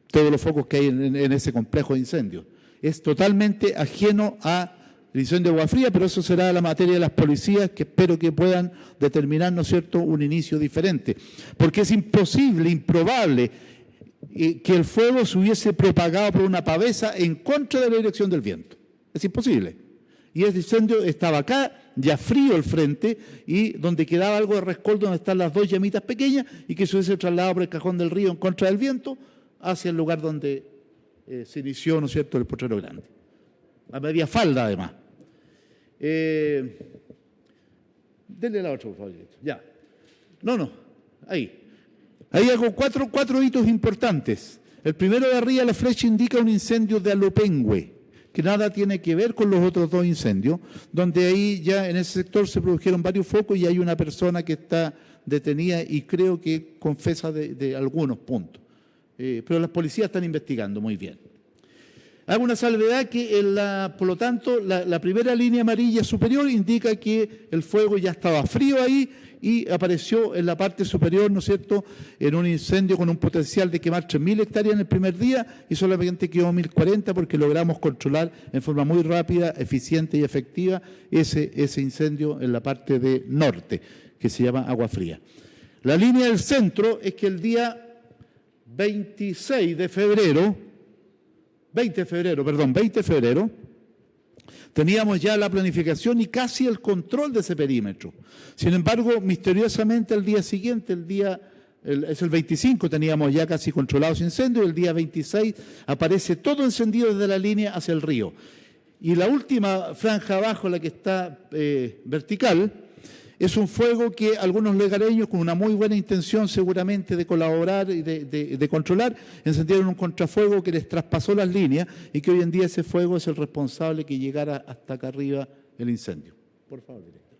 todos los focos que hay en ese complejo de incendios. Es totalmente ajeno al incendio de Agua Fría, pero eso será la materia de las policías, que espero que puedan determinar, ¿no es cierto?, un inicio diferente. Porque es imposible, improbable, que el fuego se hubiese propagado por una pavesa en contra de la dirección del viento. Es imposible. Y el incendio estaba acá, ya frío el frente, y donde quedaba algo de rescoldo donde están las 2 llamitas pequeñas, y que se hubiese trasladado por el cajón del río en contra del viento hacia el lugar donde se inició, ¿no es cierto?, el Potrero Grande. A media falda, además. Denle la otra, por favor. Ya. No, ahí. Ahí hago cuatro hitos importantes. El primero de arriba, la flecha indica un incendio de Alopengüe, que nada tiene que ver con los otros 2 incendios, donde ahí ya en ese sector se produjeron varios focos y hay una persona que está detenida y creo que confesa de algunos puntos. Pero las policías están investigando muy bien. Hago una salvedad que, por lo tanto, la primera línea amarilla superior indica que el fuego ya estaba frío ahí y apareció en la parte superior, ¿no es cierto?, en un incendio con un potencial de quemar 3.000 hectáreas en el primer día y solamente quedó 1.040 porque logramos controlar en forma muy rápida, eficiente y efectiva ese incendio en la parte de norte, que se llama Agua Fría. La línea del centro es que el día 20 de febrero, teníamos ya la planificación y casi el control de ese perímetro. Sin embargo, misteriosamente el día siguiente, es el 25, teníamos ya casi controlado ese incendio, y el día 26 aparece todo encendido desde la línea hacia el río. Y la última franja abajo, la que está vertical, es un fuego que algunos lugareños, con una muy buena intención seguramente de colaborar y de controlar, encendieron un contrafuego que les traspasó las líneas y que hoy en día ese fuego es el responsable que llegara hasta acá arriba el incendio. Por favor, director.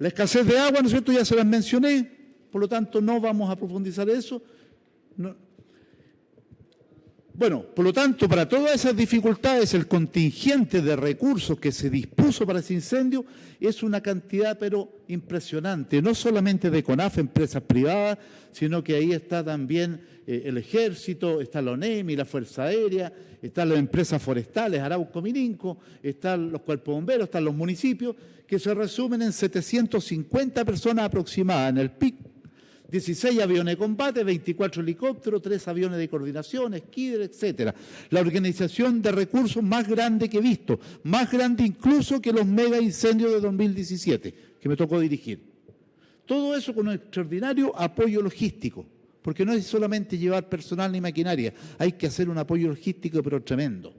La escasez de agua, ¿no es cierto?, ya se las mencioné, por lo tanto no vamos a profundizar eso. No. Bueno, por lo tanto, para todas esas dificultades, el contingente de recursos que se dispuso para ese incendio es una cantidad, pero impresionante, no solamente de CONAF, empresas privadas, sino que ahí está también el Ejército, está la ONEMI, la Fuerza Aérea, están las empresas forestales, Arauco, Mininco, están los cuerpos bomberos, están los municipios, que se resumen en 750 personas aproximadas en el PIC, 16 aviones de combate, 24 helicópteros, 3 aviones de coordinación, Skidder, etcétera. La organización de recursos más grande que he visto, más grande incluso que los mega incendios de 2017, que me tocó dirigir. Todo eso con un extraordinario apoyo logístico, porque no es solamente llevar personal ni maquinaria, hay que hacer un apoyo logístico pero tremendo.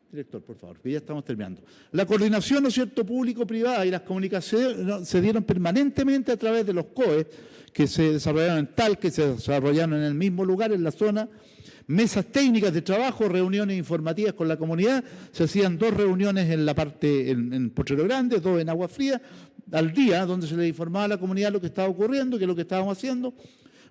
Director, por favor, que ya estamos terminando. La coordinación, ¿no es cierto?, público-privada y las comunicaciones se dieron permanentemente a través de los COE, que se desarrollaron en Talca, que se desarrollaron en el mismo lugar, en la zona, mesas técnicas de trabajo, reuniones informativas con la comunidad, se hacían 2 reuniones en la parte, en Potrero Grande, 2 en Agua Fría, al día, donde se le informaba a la comunidad lo que estaba ocurriendo, qué es lo que estábamos haciendo.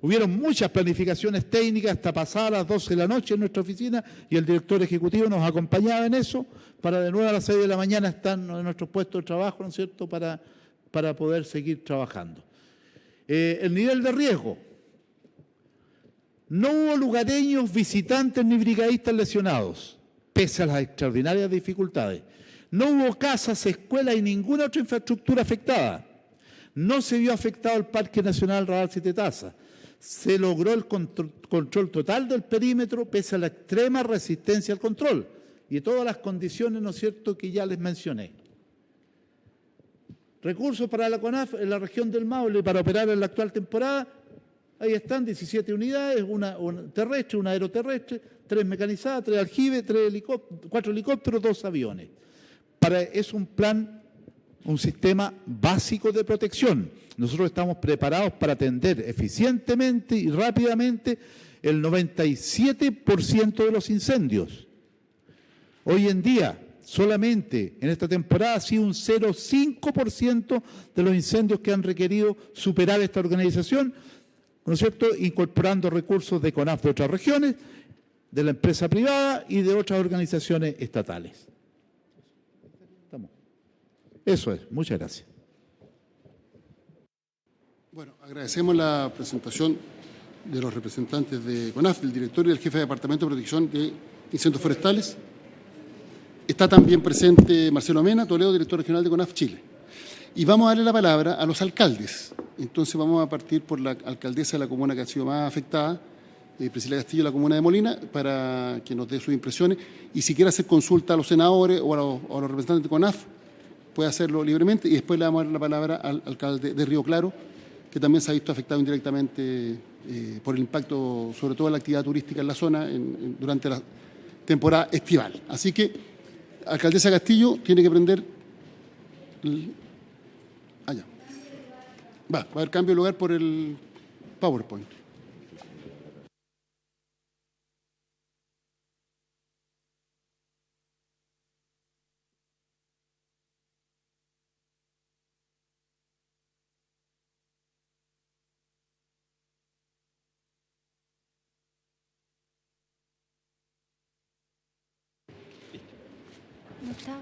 Hubieron muchas planificaciones técnicas hasta pasadas las 12 de la noche en nuestra oficina y el director ejecutivo nos acompañaba en eso para de nuevo a las 6 de la mañana estar en nuestros puestos de trabajo, ¿no es cierto?, para poder seguir trabajando. El nivel de riesgo. No hubo lugareños, visitantes ni brigadistas lesionados, pese a las extraordinarias dificultades. No hubo casas, escuelas y ninguna otra infraestructura afectada. No se vio afectado el Parque Nacional Radar Siete Tazas. Se logró el control total del perímetro pese a la extrema resistencia al control y todas las condiciones, ¿no es cierto?, que ya les mencioné. Recursos para la CONAF en la región del Maule para operar en la actual temporada, ahí están 17 unidades, una terrestre, una aeroterrestre, 3 mecanizadas, 3 aljibes, 4 helicópteros, 2 aviones. Es un plan, un sistema básico de protección. Nosotros estamos preparados para atender eficientemente y rápidamente el 97% de los incendios. Hoy en día, solamente en esta temporada ha sido un 0,5% de los incendios que han requerido superar esta organización, ¿no es cierto?, incorporando recursos de CONAF de otras regiones, de la empresa privada y de otras organizaciones estatales. Eso es. Muchas gracias. Bueno, agradecemos la presentación de los representantes de CONAF, del director y del jefe de Departamento de Protección de Incendios Forestales. Está también presente Marcelo Mena Toledo, director regional de CONAF Chile. Y vamos a darle la palabra a los alcaldes. Entonces vamos a partir por la alcaldesa de la comuna que ha sido más afectada, Priscila Castillo, de la comuna de Molina, para que nos dé sus impresiones. Y si quiere hacer consulta a los senadores o a los representantes de CONAF, puede hacerlo libremente. Y después le vamos a dar la palabra al alcalde de Río Claro, que también se ha visto afectado indirectamente por el impacto, sobre todo en la actividad turística en la zona durante la temporada estival. Así que, alcaldesa Castillo, tiene que prender... allá. Va a haber cambio de lugar por el PowerPoint. No está.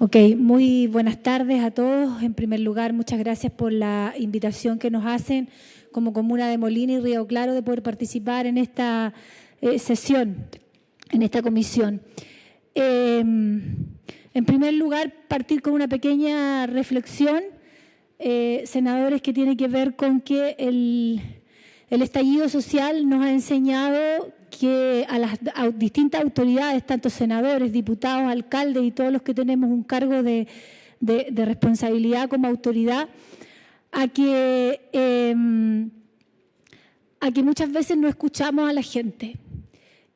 Ok, muy buenas tardes a todos. En primer lugar, muchas gracias por la invitación que nos hacen como Comuna de Molina y Río Claro de poder participar en esta sesión, en esta comisión. En primer lugar, partir con una pequeña reflexión, senadores, que tiene que ver con que el estallido social nos ha enseñado que a las distintas autoridades, tanto senadores, diputados, alcaldes y todos los que tenemos un cargo de responsabilidad como autoridad, a que muchas veces no escuchamos a la gente.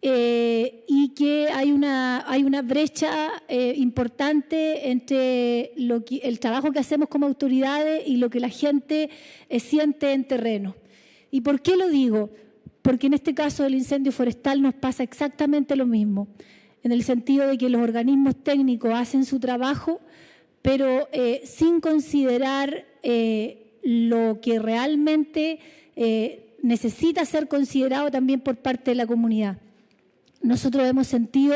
y que hay una brecha importante entre el trabajo que hacemos como autoridades y lo que la gente siente en terreno. ¿Y por qué lo digo? Porque en este caso del incendio forestal nos pasa exactamente lo mismo, en el sentido de que los organismos técnicos hacen su trabajo, pero sin considerar lo que realmente necesita ser considerado también por parte de la comunidad. Nosotros hemos sentido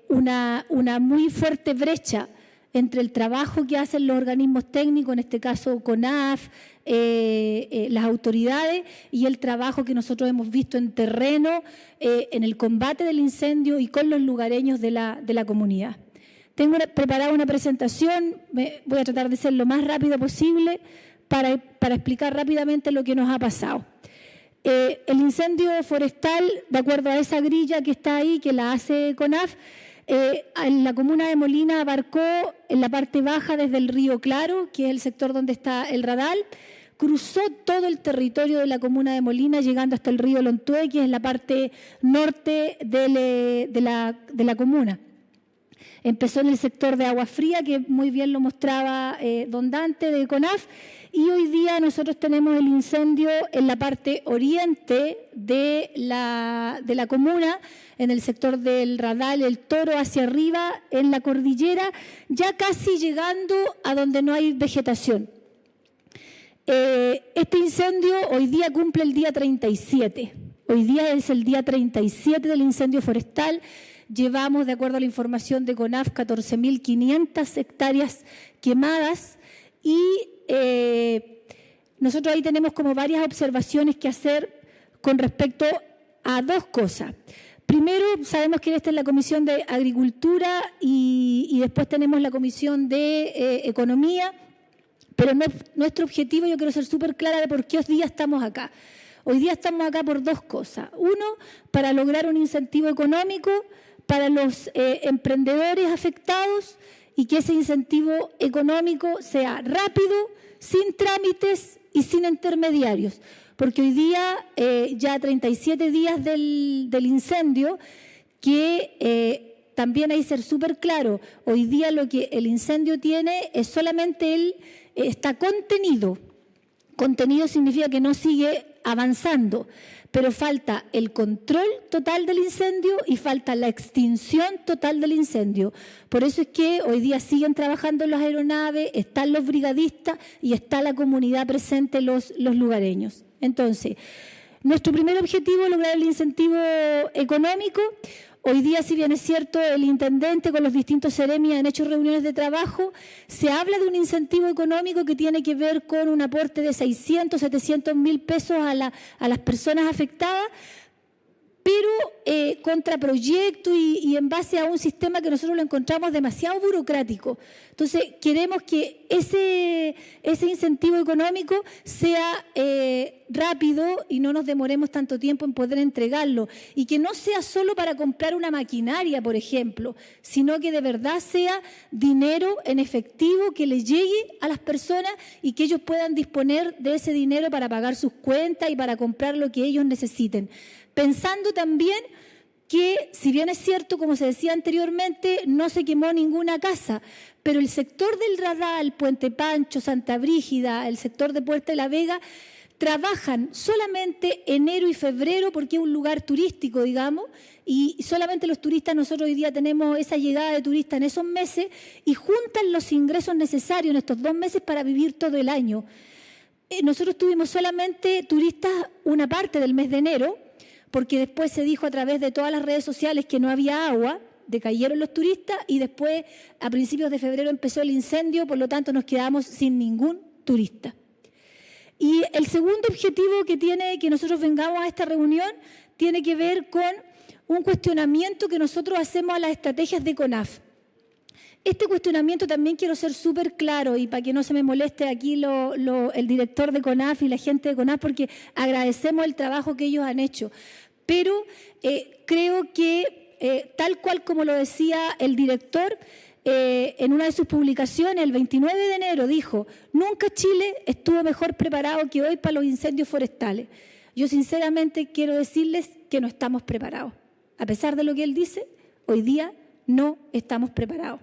una muy fuerte brecha entre el trabajo que hacen los organismos técnicos, en este caso CONAF, las autoridades, y el trabajo que nosotros hemos visto en terreno, en el combate del incendio y con los lugareños de la comunidad. Tengo preparada una presentación, voy a tratar de ser lo más rápido posible para explicar rápidamente lo que nos ha pasado. El incendio forestal, de acuerdo a esa grilla que está ahí, que la hace CONAF, en la comuna de Molina abarcó en la parte baja desde el río Claro, que es el sector donde está el Radal, cruzó todo el territorio de la comuna de Molina, llegando hasta el río Lontué, que es la parte norte de la comuna. Empezó en el sector de Agua Fría, que muy bien lo mostraba don Dante de CONAF, y hoy día nosotros tenemos el incendio en la parte oriente de la comuna, en el sector del Radal, el Toro, hacia arriba, en la cordillera, ya casi llegando a donde no hay vegetación. Este incendio hoy día cumple el día 37. Hoy día es el día 37 del incendio forestal. Llevamos, de acuerdo a la información de CONAF, 14.500 hectáreas quemadas y nosotros ahí tenemos como varias observaciones que hacer con respecto a dos cosas. Primero, sabemos que esta es la Comisión de Agricultura y después tenemos la Comisión de Economía, pero nuestro objetivo, yo quiero ser súper clara de por qué hoy día estamos acá. Hoy día estamos acá por dos cosas. Uno, para lograr un incentivo económico para los emprendedores afectados y que ese incentivo económico sea rápido, sin trámites y sin intermediarios. Porque hoy día, ya 37 días del incendio, que también hay que ser súper claro, hoy día lo que el incendio tiene es solamente está contenido. Contenido significa que no sigue avanzando, pero falta el control total del incendio y falta la extinción total del incendio. Por eso es que hoy día siguen trabajando las aeronaves, están los brigadistas y está la comunidad presente, los lugareños. Entonces, nuestro primer objetivo es lograr el incentivo económico. Hoy día, si bien es cierto, el intendente con los distintos seremias han hecho reuniones de trabajo, se habla de un incentivo económico que tiene que ver con un aporte de 600, 700 mil pesos a las personas afectadas, pero contra proyecto y en base a un sistema que nosotros lo encontramos demasiado burocrático. Entonces, queremos que ese incentivo económico sea rápido y no nos demoremos tanto tiempo en poder entregarlo, y que no sea solo para comprar una maquinaria, por ejemplo, sino que de verdad sea dinero en efectivo que le llegue a las personas y que ellos puedan disponer de ese dinero para pagar sus cuentas y para comprar lo que ellos necesiten. Pensando también que, si bien es cierto, como se decía anteriormente, no se quemó ninguna casa, pero el sector del Radal, Puente Pancho, Santa Brígida, el sector de Puerta de la Vega, trabajan solamente enero y febrero porque es un lugar turístico, digamos, y solamente los turistas, nosotros hoy día tenemos esa llegada de turistas en esos meses y juntan los ingresos necesarios en estos 2 meses para vivir todo el año. Nosotros tuvimos solamente turistas una parte del mes de enero, porque después se dijo a través de todas las redes sociales que no había agua, decayeron los turistas y después a principios de febrero empezó el incendio, por lo tanto nos quedamos sin ningún turista. Y el segundo objetivo que nosotros vengamos a esta reunión tiene que ver con un cuestionamiento que nosotros hacemos a las estrategias de CONAF. Este cuestionamiento también quiero ser súper claro y para que no se me moleste aquí el director de CONAF y la gente de CONAF, porque agradecemos el trabajo que ellos han hecho. Pero creo que, tal cual como lo decía el director, en una de sus publicaciones, el 29 de enero, dijo: nunca Chile estuvo mejor preparado que hoy para los incendios forestales. Yo sinceramente quiero decirles que no estamos preparados. A pesar de lo que él dice, hoy día no estamos preparados.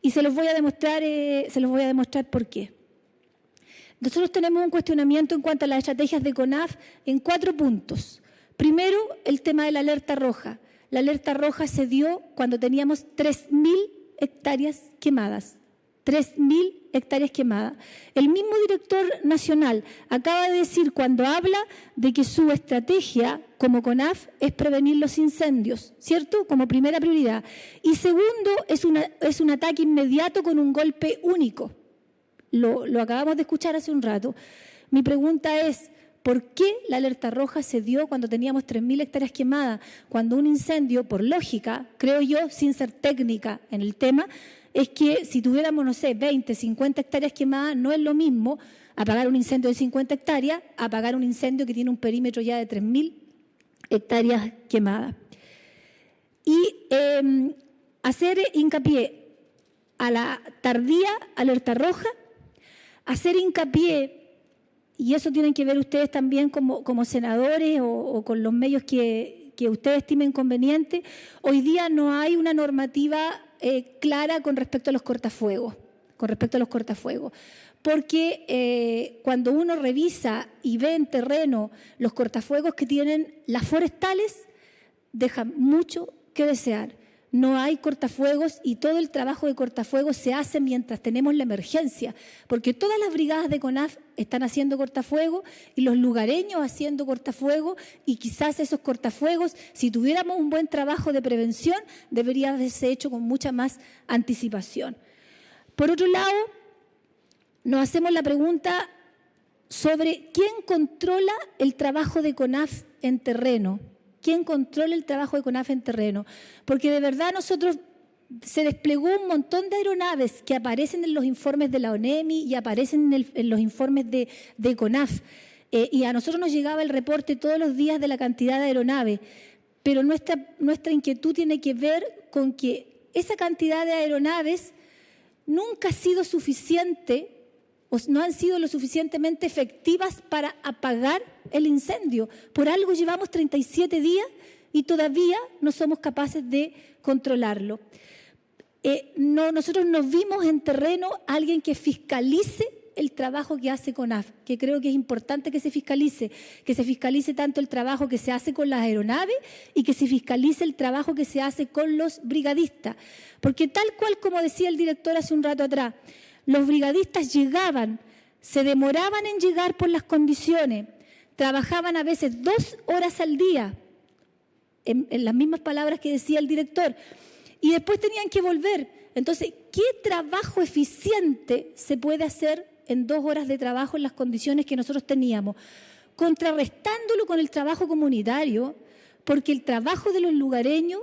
Y se los voy a demostrar por qué. Nosotros tenemos un cuestionamiento en cuanto a las estrategias de CONAF en 4 puntos. Primero, el tema de la alerta roja. La alerta roja se dio cuando teníamos 3.000 hectáreas quemadas. 3.000 hectáreas quemadas. El mismo director nacional acaba de decir cuando habla de que su estrategia como CONAF es prevenir los incendios, ¿cierto? Como primera prioridad. Y segundo, es un ataque inmediato con un golpe único. Lo acabamos de escuchar hace un rato. Mi pregunta es, ¿por qué la alerta roja se dio cuando teníamos 3.000 hectáreas quemadas? Cuando un incendio, por lógica, creo yo, sin ser técnica en el tema, es que si tuviéramos, no sé, 20, 50 hectáreas quemadas, no es lo mismo apagar un incendio de 50 hectáreas, apagar un incendio que tiene un perímetro ya de 3.000 hectáreas quemadas. Y hacer hincapié a la tardía alerta roja, hacer hincapié, y eso tienen que ver ustedes también como senadores o con los medios que ustedes estimen conveniente, hoy día no hay una normativa clara con respecto a los cortafuegos, porque cuando uno revisa y ve en terreno los cortafuegos que tienen las forestales, dejan mucho que desear. No hay cortafuegos y todo el trabajo de cortafuegos se hace mientras tenemos la emergencia, porque todas las brigadas de CONAF están haciendo cortafuegos y los lugareños haciendo cortafuegos, y quizás esos cortafuegos, si tuviéramos un buen trabajo de prevención, debería haberse hecho con mucha más anticipación. Por otro lado, nos hacemos la pregunta sobre quién controla el trabajo de CONAF en terreno. ¿Quién controla el trabajo de CONAF en terreno? Porque de verdad se desplegó un montón de aeronaves que aparecen en los informes de la ONEMI y aparecen en los informes de CONAF. Y a nosotros nos llegaba el reporte todos los días de la cantidad de aeronaves. Pero nuestra inquietud tiene que ver con que esa cantidad de aeronaves nunca ha sido suficiente, o no han sido lo suficientemente efectivas para apagar el incendio. Por algo llevamos 37 días y todavía no somos capaces de controlarlo. Nosotros no vimos en terreno a alguien que fiscalice el trabajo que hace CONAF, que creo que es importante que se fiscalice tanto el trabajo que se hace con las aeronaves y que se fiscalice el trabajo que se hace con los brigadistas. Porque tal cual como decía el director hace un rato atrás, los brigadistas llegaban, se demoraban en llegar por las condiciones, trabajaban a veces 2 horas al día, en las mismas palabras que decía el director, y después tenían que volver. Entonces, ¿qué trabajo eficiente se puede hacer en 2 horas de trabajo en las condiciones que nosotros teníamos? Contrarrestándolo con el trabajo comunitario, porque el trabajo de los lugareños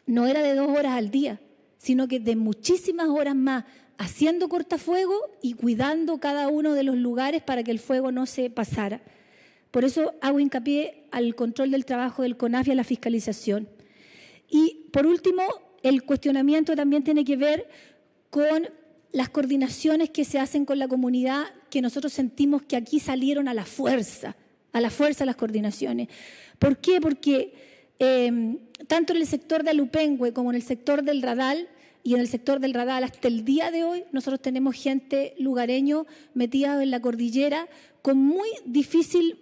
no era de 2 horas al día, sino que de muchísimas horas más, haciendo cortafuego y cuidando cada uno de los lugares para que el fuego no se pasara. Por eso hago hincapié al control del trabajo del CONAF y a la fiscalización. Y por último, el cuestionamiento también tiene que ver con las coordinaciones que se hacen con la comunidad, que nosotros sentimos que aquí salieron a la fuerza las coordinaciones. ¿Por qué? Porque tanto en el sector de Alupengue como en el sector del Radal, y en el sector del Radal hasta el día de hoy nosotros tenemos gente lugareño metida en la cordillera con muy difícil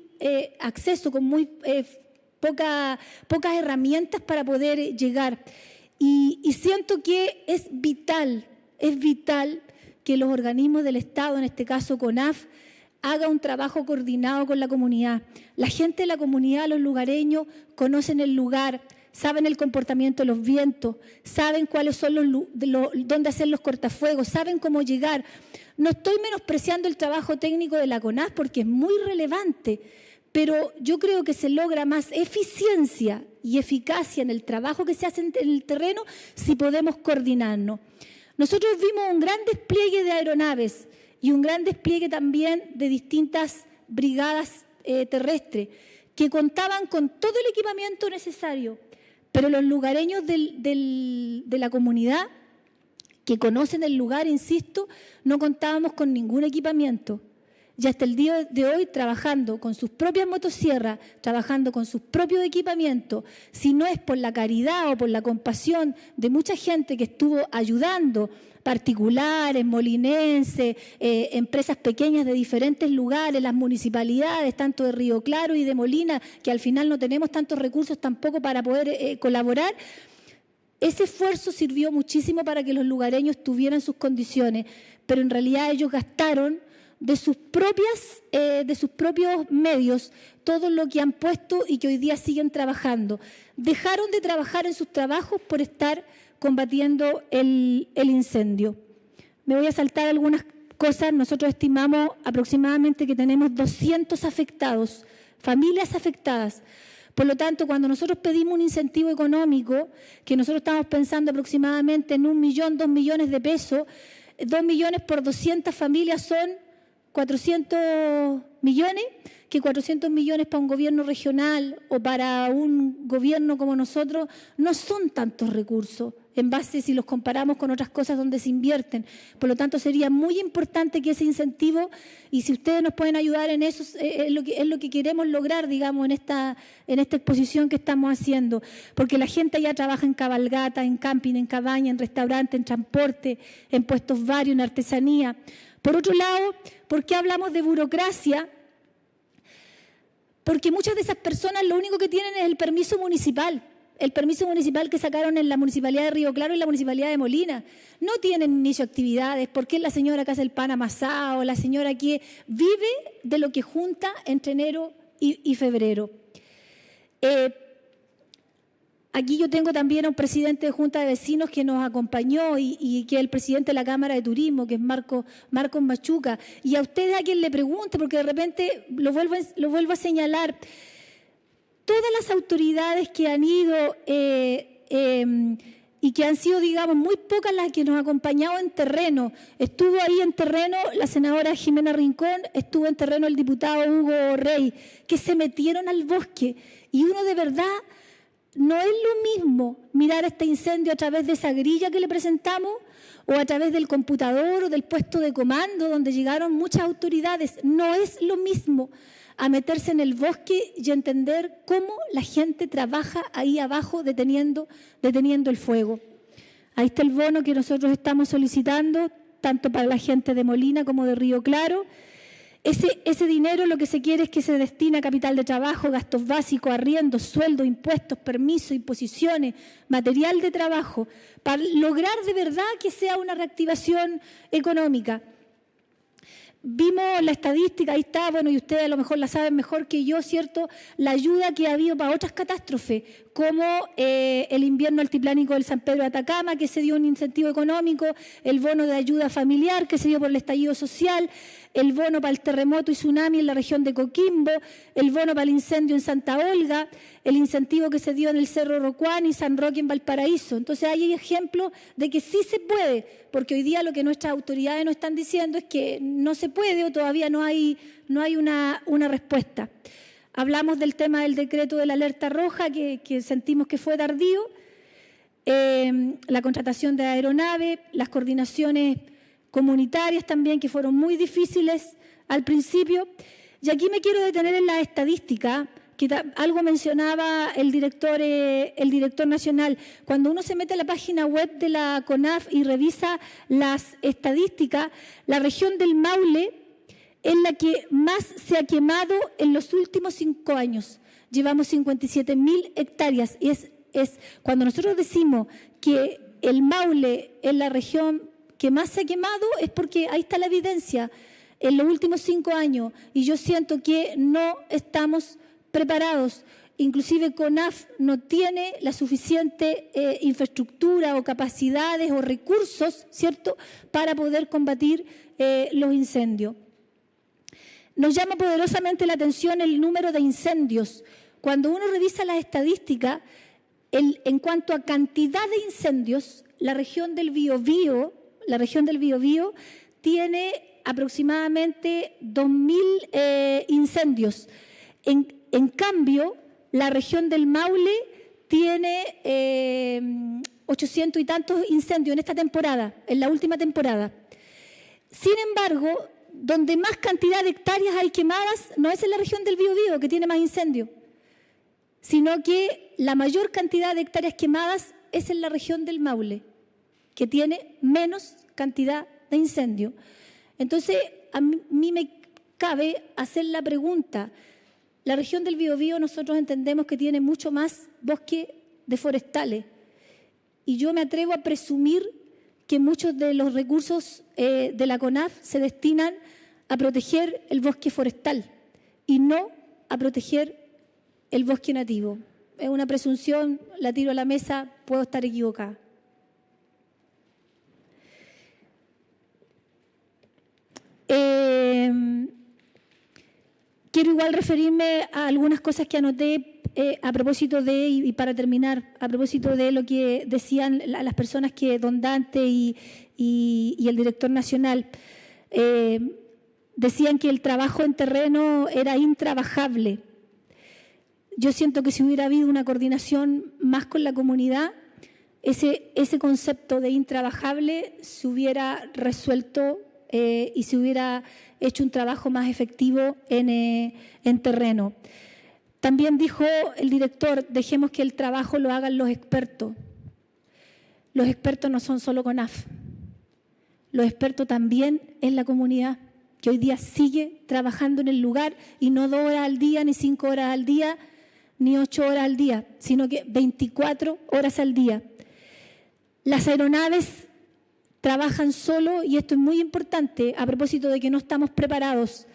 acceso, con muy pocas herramientas para poder llegar. Y siento que es vital que los organismos del Estado, en este caso CONAF, haga un trabajo coordinado con la comunidad. La gente de la comunidad, los lugareños, conocen el lugar, saben el comportamiento de los vientos, saben cuáles son dónde hacer los cortafuegos, saben cómo llegar. No estoy menospreciando el trabajo técnico de la CONAF porque es muy relevante, pero yo creo que se logra más eficiencia y eficacia en el trabajo que se hace en el terreno si podemos coordinarnos. Nosotros vimos un gran despliegue de aeronaves y un gran despliegue también de distintas brigadas terrestres que contaban con todo el equipamiento necesario. Pero los lugareños de la comunidad, que conocen el lugar, insisto, no contábamos con ningún equipamiento. y hasta el día de hoy trabajando con sus propias motosierras, trabajando con sus propios equipamientos, si no es por la caridad o por la compasión de mucha gente que estuvo ayudando, particulares, molinenses, empresas pequeñas de diferentes lugares, las municipalidades, tanto de Río Claro y de Molina, que al final no tenemos tantos recursos tampoco para poder colaborar. Ese esfuerzo sirvió muchísimo para que los lugareños tuvieran sus condiciones, pero en realidad ellos gastaron de sus propios medios todo lo que han puesto y que hoy día siguen trabajando. Dejaron de trabajar en sus trabajos por estar combatiendo el incendio. Me voy a saltar algunas cosas. Nosotros estimamos aproximadamente que tenemos 200 afectados, familias afectadas. Por lo tanto, cuando nosotros pedimos un incentivo económico, que nosotros estamos pensando aproximadamente en 1 millón, 2 millones de pesos, 2 millones por 200 familias son 400 millones, que 400 millones para un gobierno regional o para un gobierno como nosotros no son tantos recursos, en base si los comparamos con otras cosas donde se invierten. Por lo tanto, sería muy importante que ese incentivo, y si ustedes nos pueden ayudar en eso, es lo que queremos lograr, digamos, en esta exposición que estamos haciendo, porque la gente ya trabaja en cabalgata, en camping, en cabaña, en restaurante, en transporte, en puestos varios, en artesanía. Por otro lado, ¿por qué hablamos de burocracia? Porque muchas de esas personas lo único que tienen es el permiso municipal que sacaron en la Municipalidad de Río Claro y la Municipalidad de Molina. No tienen inicio de actividades, porque es la señora que hace el pan amasado, la señora que vive de lo que junta entre enero y febrero. Aquí yo tengo también a un presidente de Junta de Vecinos que nos acompañó y que es el presidente de la Cámara de Turismo, que es Marcos Machuca. Y a ustedes a quien le pregunte, porque de repente lo vuelvo a señalar, todas las autoridades que han ido y que han sido, digamos, muy pocas las que nos han acompañado en terreno. Estuvo ahí en terreno la senadora Jimena Rincón, estuvo en terreno el diputado Hugo Rey, que se metieron al bosque. Y uno de verdad... No es lo mismo mirar este incendio a través de esa grilla que le presentamos o a través del computador o del puesto de comando donde llegaron muchas autoridades. No es lo mismo a meterse en el bosque y entender cómo la gente trabaja ahí abajo deteniendo el fuego. Ahí está el bono que nosotros estamos solicitando, tanto para la gente de Molina como de Río Claro. Ese dinero lo que se quiere es que se destine a capital de trabajo, gastos básicos, arriendos, sueldos, impuestos, permisos, imposiciones, material de trabajo, para lograr de verdad que sea una reactivación económica. Vimos la estadística, ahí está, bueno, y ustedes a lo mejor la saben mejor que yo, ¿cierto? La ayuda que ha habido para otras catástrofes, como el invierno altiplánico del San Pedro de Atacama, que se dio un incentivo económico, el bono de ayuda familiar que se dio por el estallido social, el bono para el terremoto y tsunami en la región de Coquimbo, el bono para el incendio en Santa Olga, el incentivo que se dio en el Cerro Rocuán y San Roque en Valparaíso. Entonces hay ejemplos de que sí se puede, porque hoy día lo que nuestras autoridades nos están diciendo es que no se puede o todavía no hay una respuesta. Hablamos del tema del decreto de la alerta roja, que sentimos que fue tardío, la contratación de aeronave, las coordinaciones comunitarias también, que fueron muy difíciles al principio. Y aquí me quiero detener en la estadística, que algo mencionaba el director nacional. Cuando uno se mete a la página web de la CONAF y revisa las estadísticas, la región del Maule es la que más se ha quemado en los últimos 5 años. Llevamos 57.000 hectáreas. Y es cuando nosotros decimos que el Maule es la región que más se ha quemado, es porque ahí está la evidencia en los últimos 5 años. Y yo siento que no estamos preparados. Inclusive CONAF no tiene la suficiente infraestructura o capacidades o recursos, ¿cierto?, para poder combatir los incendios. Nos llama poderosamente la atención el número de incendios. Cuando uno revisa las estadísticas, en cuanto a cantidad de incendios, la región del Biobío tiene aproximadamente 2.000 incendios. En cambio, la región del Maule tiene 800 y tantos incendios en esta temporada, en la última temporada. Sin embargo, donde más cantidad de hectáreas hay quemadas no es en la región del Biobío, que tiene más incendios, sino que la mayor cantidad de hectáreas quemadas es en la región del Maule, que tiene menos cantidad de incendio. Entonces, a mí me cabe hacer la pregunta. La región del Biobío nosotros entendemos que tiene mucho más bosque de forestales, y yo me atrevo a presumir que muchos de los recursos de la CONAF se destinan a proteger el bosque forestal y no a proteger el bosque nativo. Es una presunción, la tiro a la mesa, puedo estar equivocada. Quiero igual referirme a algunas cosas que anoté a propósito de, y para terminar, a propósito de lo que decían las personas que don Dante y el director nacional decían que el trabajo en terreno era intrabajable. Yo siento que si hubiera habido una coordinación más con la comunidad, ese concepto de intrabajable se hubiera resuelto y se hubiera hecho un trabajo más efectivo en terreno. También dijo el director, dejemos que el trabajo lo hagan los expertos. Los expertos no son solo CONAF. Los expertos también es la comunidad, que hoy día sigue trabajando en el lugar, y no 2 horas al día, ni 5 horas al día, ni 8 horas al día, sino que 24 horas al día. Las aeronaves trabajan solo, y esto es muy importante a propósito de que no estamos preparados.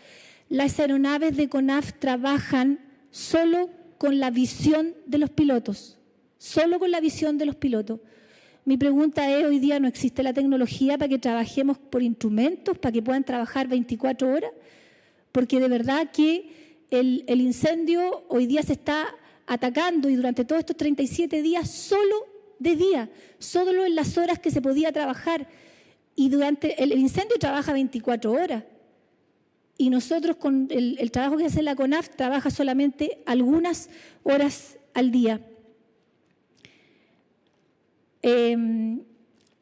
Las aeronaves de CONAF trabajan solo con la visión de los pilotos, solo con la visión de los pilotos. Mi pregunta es, hoy día no existe la tecnología para que trabajemos por instrumentos, para que puedan trabajar 24 horas, porque de verdad que el incendio hoy día se está atacando, y durante todos estos 37 días solo de día, solo en las horas que se podía trabajar, y durante el incendio trabaja 24 horas. Y nosotros con el trabajo que hace la CONAF trabaja solamente algunas horas al día.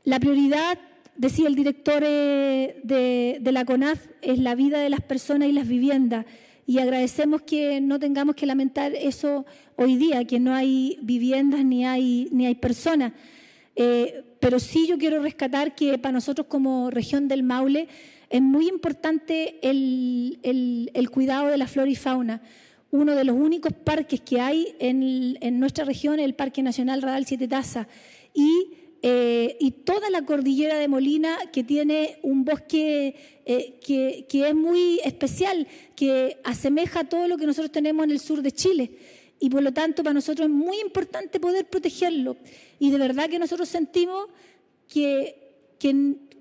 La prioridad, decía el director de la CONAF, es la vida de las personas y las viviendas. Y agradecemos que no tengamos que lamentar eso hoy día, que no hay viviendas ni hay personas. Pero sí yo quiero rescatar que para nosotros como región del Maule es muy importante el cuidado de la flora y fauna. Uno de los únicos parques que hay en nuestra región es el Parque Nacional Radal Siete Tazas, y toda la cordillera de Molina, que tiene un bosque que es muy especial, que asemeja a todo lo que nosotros tenemos en el sur de Chile, y por lo tanto para nosotros es muy importante poder protegerlo. Y de verdad que nosotros sentimos que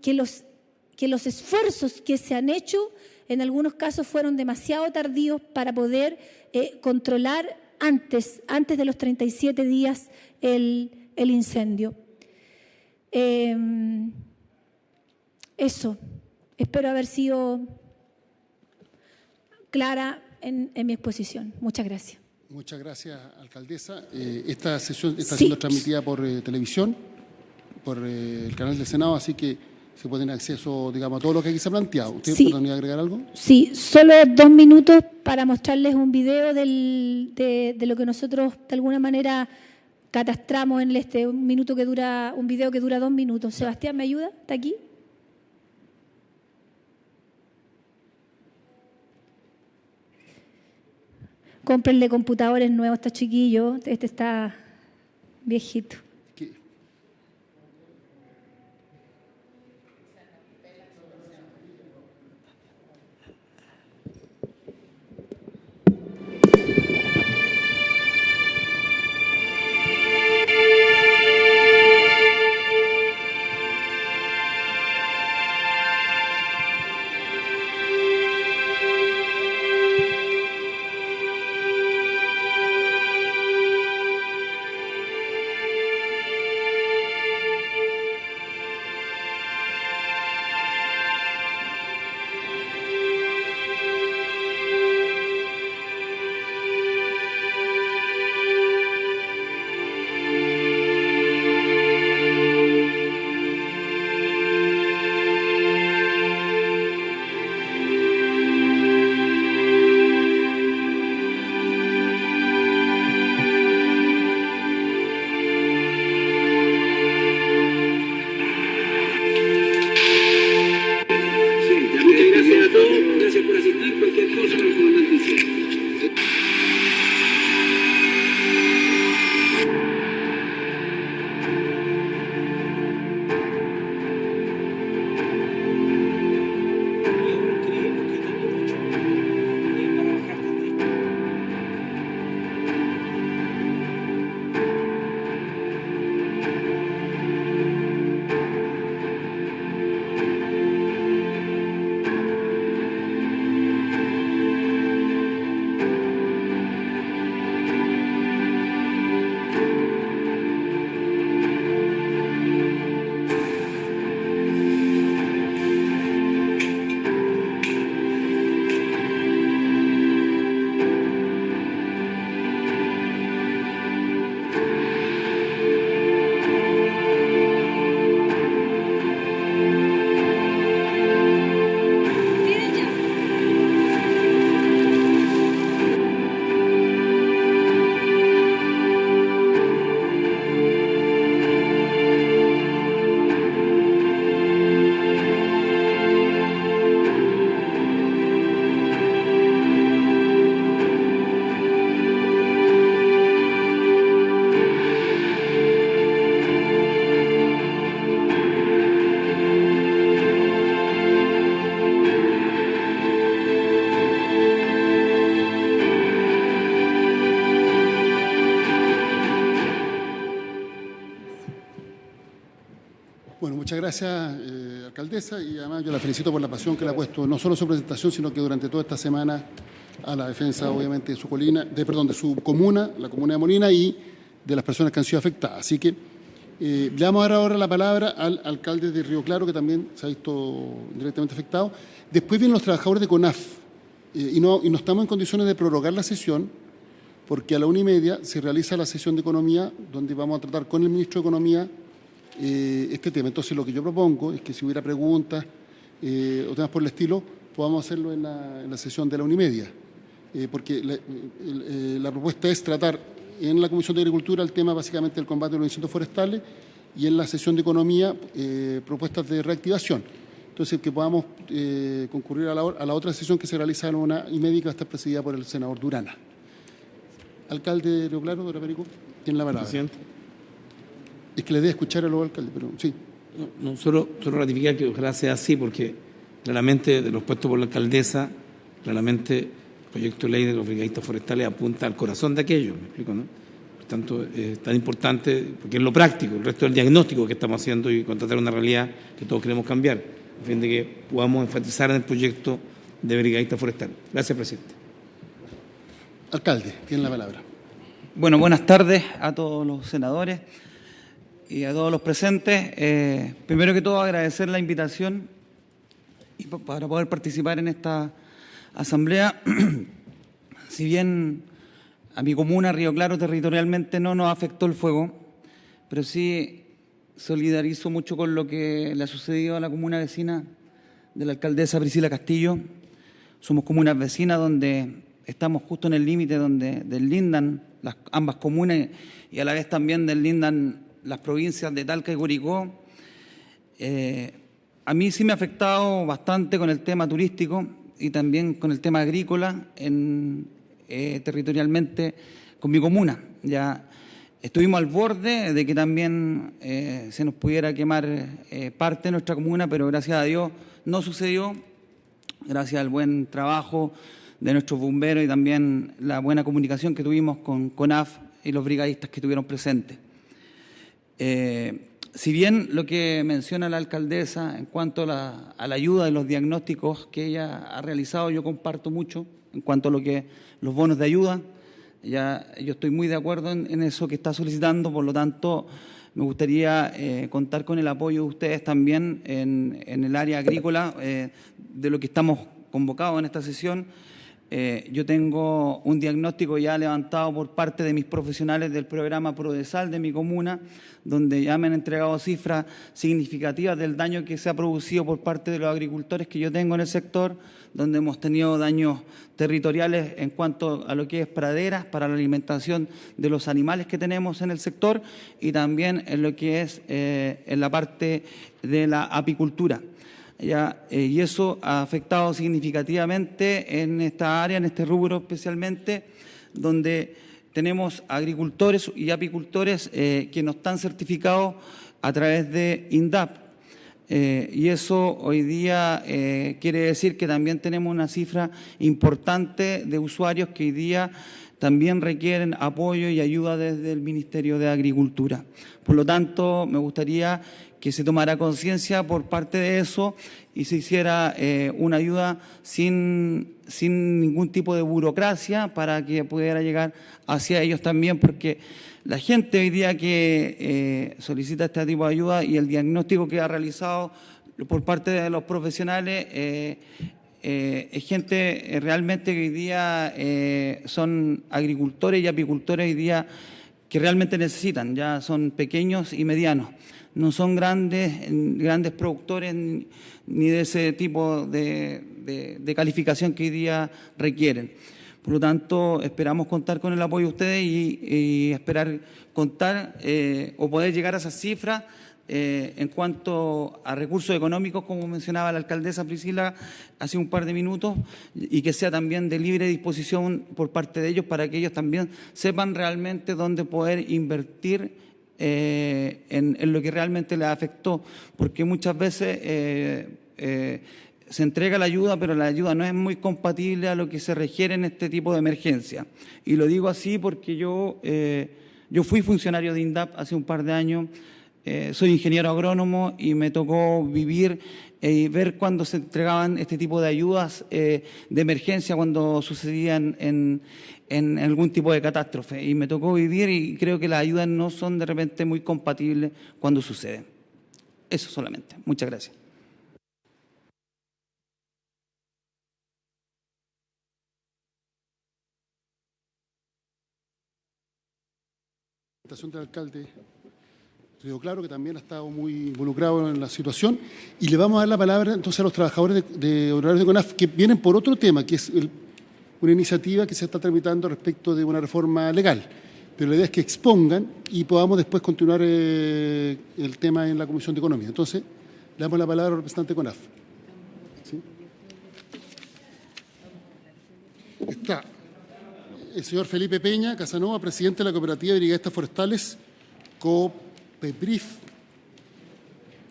los esfuerzos que se han hecho en algunos casos fueron demasiado tardíos para poder controlar antes de los 37 días el incendio. Eso, espero haber sido clara en mi exposición. Muchas gracias. Muchas gracias, alcaldesa. Esta sesión está siendo transmitida por televisión, por el canal del Senado, así que se puede tener acceso, digamos, a todo lo que aquí se ha planteado. ¿Usted podría agregar algo? Sí, solo 2 minutos para mostrarles un video de lo que nosotros de alguna manera catastramos en un video que dura 2 minutos. Sebastián, ¿me ayuda? ¿Está aquí? Cómprenle computadores nuevos a estos chiquillos. Este está viejito. Muchas gracias, alcaldesa, y además yo la felicito por la pasión que le ha puesto, no solo en su presentación, sino que durante toda esta semana a la defensa, obviamente, de su de su comuna, la comuna de Molina, y de las personas que han sido afectadas. Así que le vamos a dar ahora la palabra al alcalde de Río Claro, que también se ha visto directamente afectado. Después vienen los trabajadores de CONAF, y no estamos en condiciones de prorrogar la sesión, porque a la 1:30 se realiza la sesión de Economía, donde vamos a tratar con el ministro de Economía este tema. Entonces, lo que yo propongo es que si hubiera preguntas o temas por el estilo, podamos hacerlo en la sesión de la 1:30, porque la propuesta es tratar en la Comisión de Agricultura el tema básicamente del combate de los incendios forestales y en la sesión de Economía propuestas de reactivación. Entonces, que podamos concurrir a la otra sesión que se realiza a la 1:30, que va a estar presidida por el senador Durana. Alcalde de Río Claro, doctora Perico, tiene la palabra. Presidente. Es que le dé a escuchar a los alcaldes, pero sí. No, solo ratificar que ojalá sea así, porque claramente de los puestos por la alcaldesa, claramente el proyecto de ley de los brigadistas forestales apunta al corazón de aquello, ¿me explico, no? Por tanto, es tan importante, porque es lo práctico, el resto del diagnóstico que estamos haciendo y contratar una realidad que todos queremos cambiar, a fin de que podamos enfatizar en el proyecto de brigadistas forestales. Gracias, presidente. Alcalde, tiene la palabra. Bueno, buenas tardes a todos los senadores y a todos los presentes. Primero que todo, agradecer la invitación y para poder participar en esta asamblea. Si bien a mi comuna, Río Claro, territorialmente no nos afectó el fuego, pero sí solidarizo mucho con lo que le ha sucedido a la comuna vecina de la alcaldesa Priscila Castillo. Somos comunas vecinas donde estamos justo en el límite donde deslindan ambas comunas y a la vez también deslindan las provincias de Talca y Curicó. A mí sí me ha afectado bastante con el tema turístico y también con el tema agrícola territorialmente con mi comuna. Ya estuvimos al borde de que también se nos pudiera quemar parte de nuestra comuna, pero gracias a Dios no sucedió, gracias al buen trabajo de nuestros bomberos y también la buena comunicación que tuvimos con CONAF y los brigadistas que estuvieron presentes. Si bien lo que menciona la alcaldesa en cuanto a la ayuda de los diagnósticos que ella ha realizado, yo comparto mucho en cuanto a los bonos de ayuda. Yo estoy muy de acuerdo en eso que está solicitando, por lo tanto me gustaría contar con el apoyo de ustedes también en el área agrícola de lo que estamos convocados en esta sesión. Yo tengo un diagnóstico ya levantado por parte de mis profesionales del programa Prodesal de mi comuna, donde ya me han entregado cifras significativas del daño que se ha producido por parte de los agricultores que yo tengo en el sector, donde hemos tenido daños territoriales en cuanto a lo que es praderas para la alimentación de los animales que tenemos en el sector y también en lo que es en la parte de la apicultura. Y eso ha afectado significativamente en esta área, en este rubro especialmente, donde tenemos agricultores y apicultores que no están certificados a través de INDAP. Y eso hoy día quiere decir que también tenemos una cifra importante de usuarios que hoy día también requieren apoyo y ayuda desde el Ministerio de Agricultura. Por lo tanto, me gustaría que se tomara conciencia por parte de eso y se hiciera una ayuda sin ningún tipo de burocracia para que pudiera llegar hacia ellos también, porque la gente hoy día que solicita este tipo de ayuda y el diagnóstico que ha realizado por parte de los profesionales es gente realmente que hoy día son agricultores y apicultores hoy día que realmente necesitan, ya son pequeños y medianos. No son grandes productores ni de ese tipo de calificación que hoy día requieren. Por lo tanto, esperamos contar con el apoyo de ustedes y esperar contar o poder llegar a esas cifras en cuanto a recursos económicos, como mencionaba la alcaldesa Priscila hace un par de minutos, y que sea también de libre disposición por parte de ellos para que ellos también sepan realmente dónde poder invertir en lo que realmente les afectó, porque muchas veces se entrega la ayuda, pero la ayuda no es muy compatible a lo que se requiere en este tipo de emergencia. Y lo digo así porque yo fui funcionario de INDAP hace un par de años, Soy ingeniero agrónomo y me tocó vivir y ver cuando se entregaban este tipo de ayudas de emergencia cuando sucedían en algún tipo de catástrofe. Y me tocó vivir y creo que las ayudas no son de repente muy compatibles cuando suceden. Eso solamente. Muchas gracias. Del alcalde Río Claro, que también ha estado muy involucrado en la situación, y le vamos a dar la palabra entonces a los trabajadores de horarios de CONAF que vienen por otro tema, que es una iniciativa que se está tramitando respecto de una reforma legal, pero la idea es que expongan y podamos después continuar el tema en la Comisión de Economía. Entonces, le damos la palabra al representante de CONAF. ¿Sí? Está el señor Felipe Peña Casanova, presidente de la Cooperativa de Brigadistas Forestales, COPEBRIF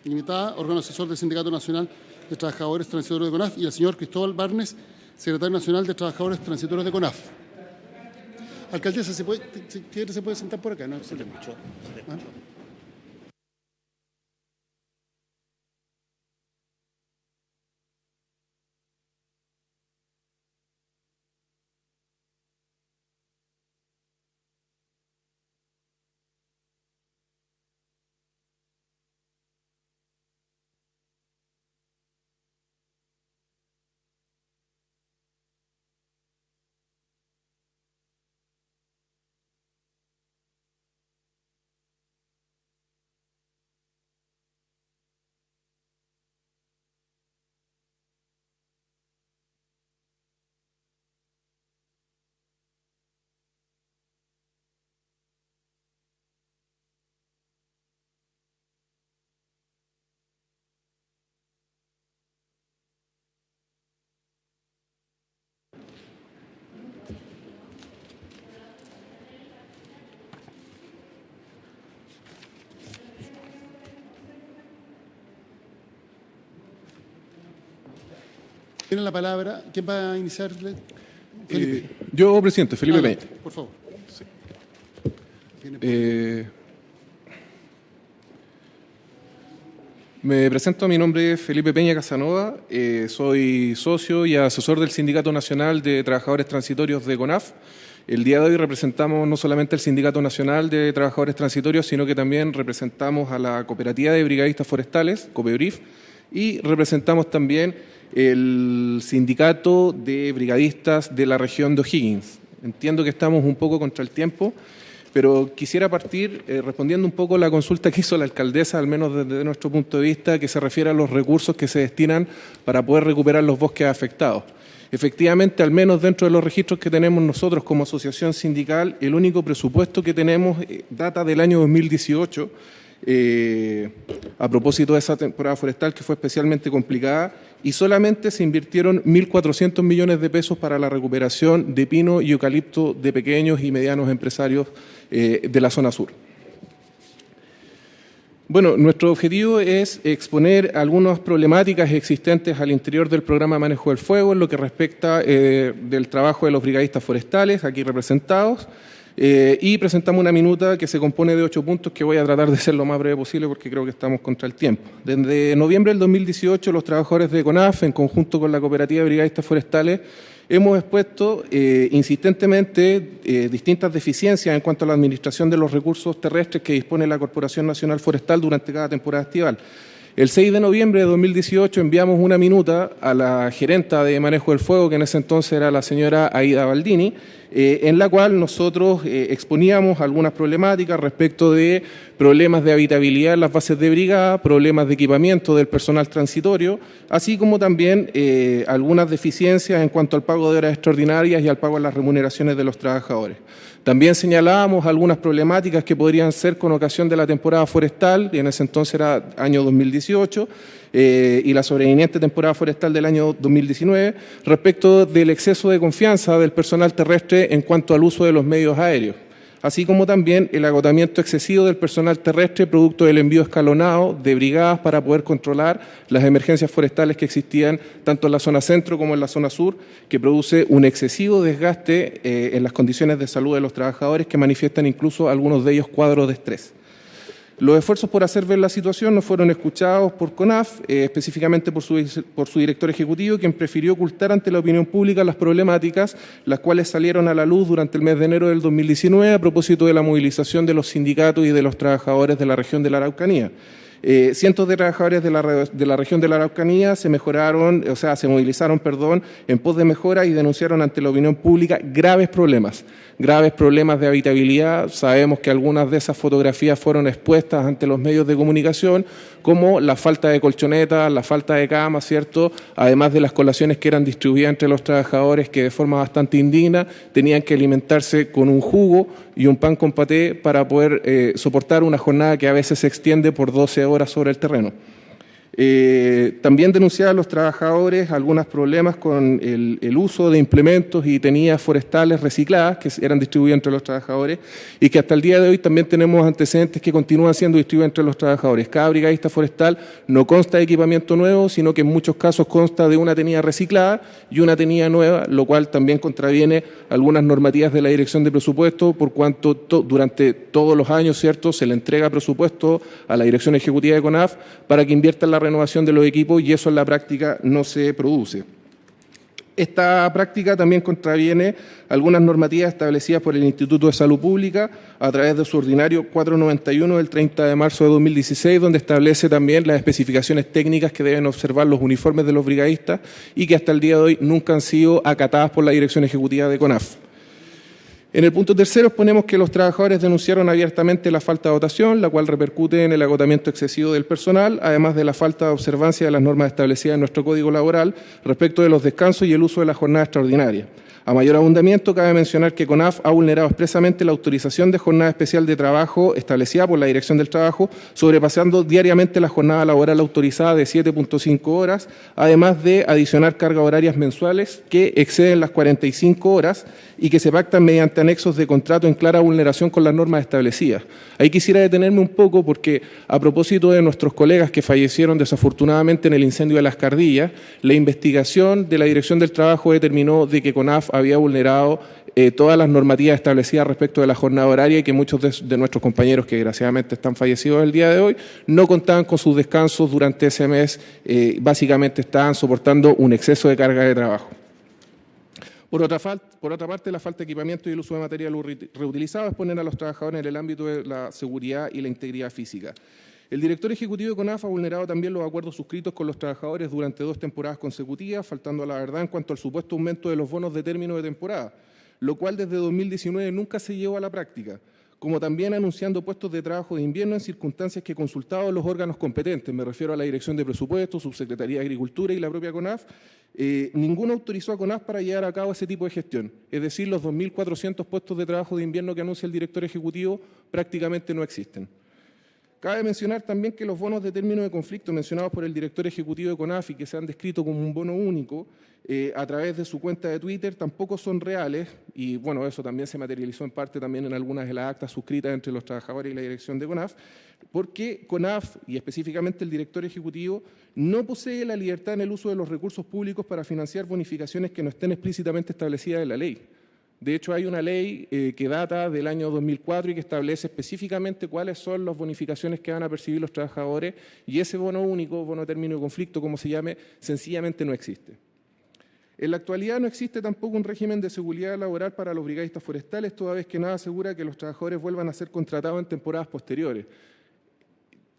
Limitada, órgano asesor del Sindicato Nacional de Trabajadores Transitorios de CONAF, y el señor Cristóbal Barnes, secretario nacional de Trabajadores Transitorios de CONAF. Alcaldesa, si quiere se puede sentar por acá, ¿no? Se le escuchó. Tiene la palabra. ¿Quién va a iniciar? Felipe. Yo, presidente, Felipe Peña. Por favor. Sí. Me presento, mi nombre es Felipe Peña Casanova, soy socio y asesor del Sindicato Nacional de Trabajadores Transitorios de CONAF. El día de hoy representamos no solamente al Sindicato Nacional de Trabajadores Transitorios, sino que también representamos a la Cooperativa de Brigadistas Forestales, COPEBRIF, y representamos también el Sindicato de Brigadistas de la región de O'Higgins. Entiendo que estamos un poco contra el tiempo, pero quisiera partir respondiendo un poco a la consulta que hizo la alcaldesa, al menos desde nuestro punto de vista, que se refiere a los recursos que se destinan para poder recuperar los bosques afectados. Efectivamente, al menos dentro de los registros que tenemos nosotros como asociación sindical, el único presupuesto que tenemos data del año 2018, a propósito de esa temporada forestal que fue especialmente complicada, y solamente se invirtieron 1.400 millones de pesos para la recuperación de pino y eucalipto de pequeños y medianos empresarios de la zona sur. Bueno, nuestro objetivo es exponer algunas problemáticas existentes al interior del programa de manejo del fuego en lo que respecta del trabajo de los brigadistas forestales, aquí representados, y presentamos una minuta que se compone de 8 puntos que voy a tratar de ser lo más breve posible porque creo que estamos contra el tiempo. Desde noviembre del 2018, los trabajadores de CONAF, en conjunto con la Cooperativa de Brigadistas Forestales, hemos expuesto insistentemente distintas deficiencias en cuanto a la administración de los recursos terrestres que dispone la Corporación Nacional Forestal durante cada temporada estival. El 6 de noviembre de 2018 enviamos una minuta a la gerenta de manejo del fuego, que en ese entonces era la señora Aida Baldini, en la cual nosotros exponíamos algunas problemáticas respecto de problemas de habitabilidad en las bases de brigada, problemas de equipamiento del personal transitorio, así como también algunas deficiencias en cuanto al pago de horas extraordinarias y al pago de las remuneraciones de los trabajadores. También señalábamos algunas problemáticas que podrían ser con ocasión de la temporada forestal, y en ese entonces era año 2018, y la sobreviniente temporada forestal del año 2019, respecto del exceso de confianza del personal terrestre en cuanto al uso de los medios aéreos, así como también el agotamiento excesivo del personal terrestre producto del envío escalonado de brigadas para poder controlar las emergencias forestales que existían tanto en la zona centro como en la zona sur, que produce un excesivo desgaste en las condiciones de salud de los trabajadores que manifiestan incluso algunos de ellos cuadros de estrés. Los esfuerzos por hacer ver la situación no fueron escuchados por CONAF, específicamente por su director ejecutivo, quien prefirió ocultar ante la opinión pública las problemáticas, las cuales salieron a la luz durante el mes de enero del 2019 a propósito de la movilización de los sindicatos y de los trabajadores de la región de la Araucanía. Cientos de trabajadores de la región de la Araucanía se movilizaron, en pos de mejora y denunciaron ante la opinión pública graves problemas de habitabilidad. Sabemos que algunas de esas fotografías fueron expuestas ante los medios de comunicación, como la falta de colchonetas, la falta de camas, ¿cierto? Además de las colaciones que eran distribuidas entre los trabajadores que de forma bastante indigna tenían que alimentarse con un jugo y un pan con paté para poder soportar una jornada que a veces se extiende por 12 horas sobre el terreno. También denunciaban los trabajadores algunos problemas con el uso de implementos y tenidas forestales recicladas que eran distribuidas entre los trabajadores y que hasta el día de hoy también tenemos antecedentes que continúan siendo distribuidos entre los trabajadores. Cada brigadista forestal no consta de equipamiento nuevo, sino que en muchos casos consta de una tenida reciclada y una tenida nueva, lo cual también contraviene algunas normativas de la Dirección de Presupuesto, por cuanto durante todos los años, ¿cierto?, se le entrega presupuesto a la Dirección Ejecutiva de CONAF para que invierta en la renovación de los equipos y eso en la práctica no se produce. Esta práctica también contraviene algunas normativas establecidas por el Instituto de Salud Pública a través de su ordinario 491 del 30 de marzo de 2016, donde establece también las especificaciones técnicas que deben observar los uniformes de los brigadistas y que hasta el día de hoy nunca han sido acatadas por la Dirección Ejecutiva de CONAF. En el punto tercero exponemos que los trabajadores denunciaron abiertamente la falta de dotación, la cual repercute en el agotamiento excesivo del personal, además de la falta de observancia de las normas establecidas en nuestro Código Laboral respecto de los descansos y el uso de la jornada extraordinaria. A mayor abundamiento, cabe mencionar que CONAF ha vulnerado expresamente la autorización de jornada especial de trabajo establecida por la Dirección del Trabajo, sobrepasando diariamente la jornada laboral autorizada de 7.5 horas, además de adicionar cargas horarias mensuales que exceden las 45 horas y que se pactan mediante anexos de contrato en clara vulneración con las normas establecidas. Ahí quisiera detenerme un poco porque, a propósito de nuestros colegas que fallecieron desafortunadamente en el incendio de Las Cardillas, la investigación de la Dirección del Trabajo determinó de que CONAF había vulnerado todas las normativas establecidas respecto de la jornada horaria y que muchos de nuestros compañeros que desgraciadamente están fallecidos el día de hoy no contaban con sus descansos durante ese mes, básicamente estaban soportando un exceso de carga de trabajo. Por otra parte, la falta de equipamiento y el uso de material reutilizado exponen a los trabajadores en el ámbito de la seguridad y la integridad física. El director ejecutivo de CONAF ha vulnerado también los acuerdos suscritos con los trabajadores durante 2 temporadas consecutivas, faltando a la verdad en cuanto al supuesto aumento de los bonos de término de temporada, lo cual desde 2019 nunca se llevó a la práctica, como también anunciando puestos de trabajo de invierno en circunstancias que consultados los órganos competentes, me refiero a la Dirección de Presupuestos, Subsecretaría de Agricultura y la propia CONAF, ninguno autorizó a CONAF para llevar a cabo ese tipo de gestión. Es decir, los 2.400 puestos de trabajo de invierno que anuncia el director ejecutivo prácticamente no existen. Cabe mencionar también que los bonos de término de conflicto mencionados por el director ejecutivo de CONAF y que se han descrito como un bono único a través de su cuenta de Twitter tampoco son reales y bueno, eso también se materializó en parte también en algunas de las actas suscritas entre los trabajadores y la dirección de CONAF, porque CONAF y específicamente el director ejecutivo no posee la libertad en el uso de los recursos públicos para financiar bonificaciones que no estén explícitamente establecidas en la ley. De hecho, hay una ley que data del año 2004 y que establece específicamente cuáles son las bonificaciones que van a percibir los trabajadores y ese bono único, bono de término de conflicto, como se llame, sencillamente no existe. En la actualidad no existe tampoco un régimen de seguridad laboral para los brigadistas forestales, toda vez que nada asegura que los trabajadores vuelvan a ser contratados en temporadas posteriores.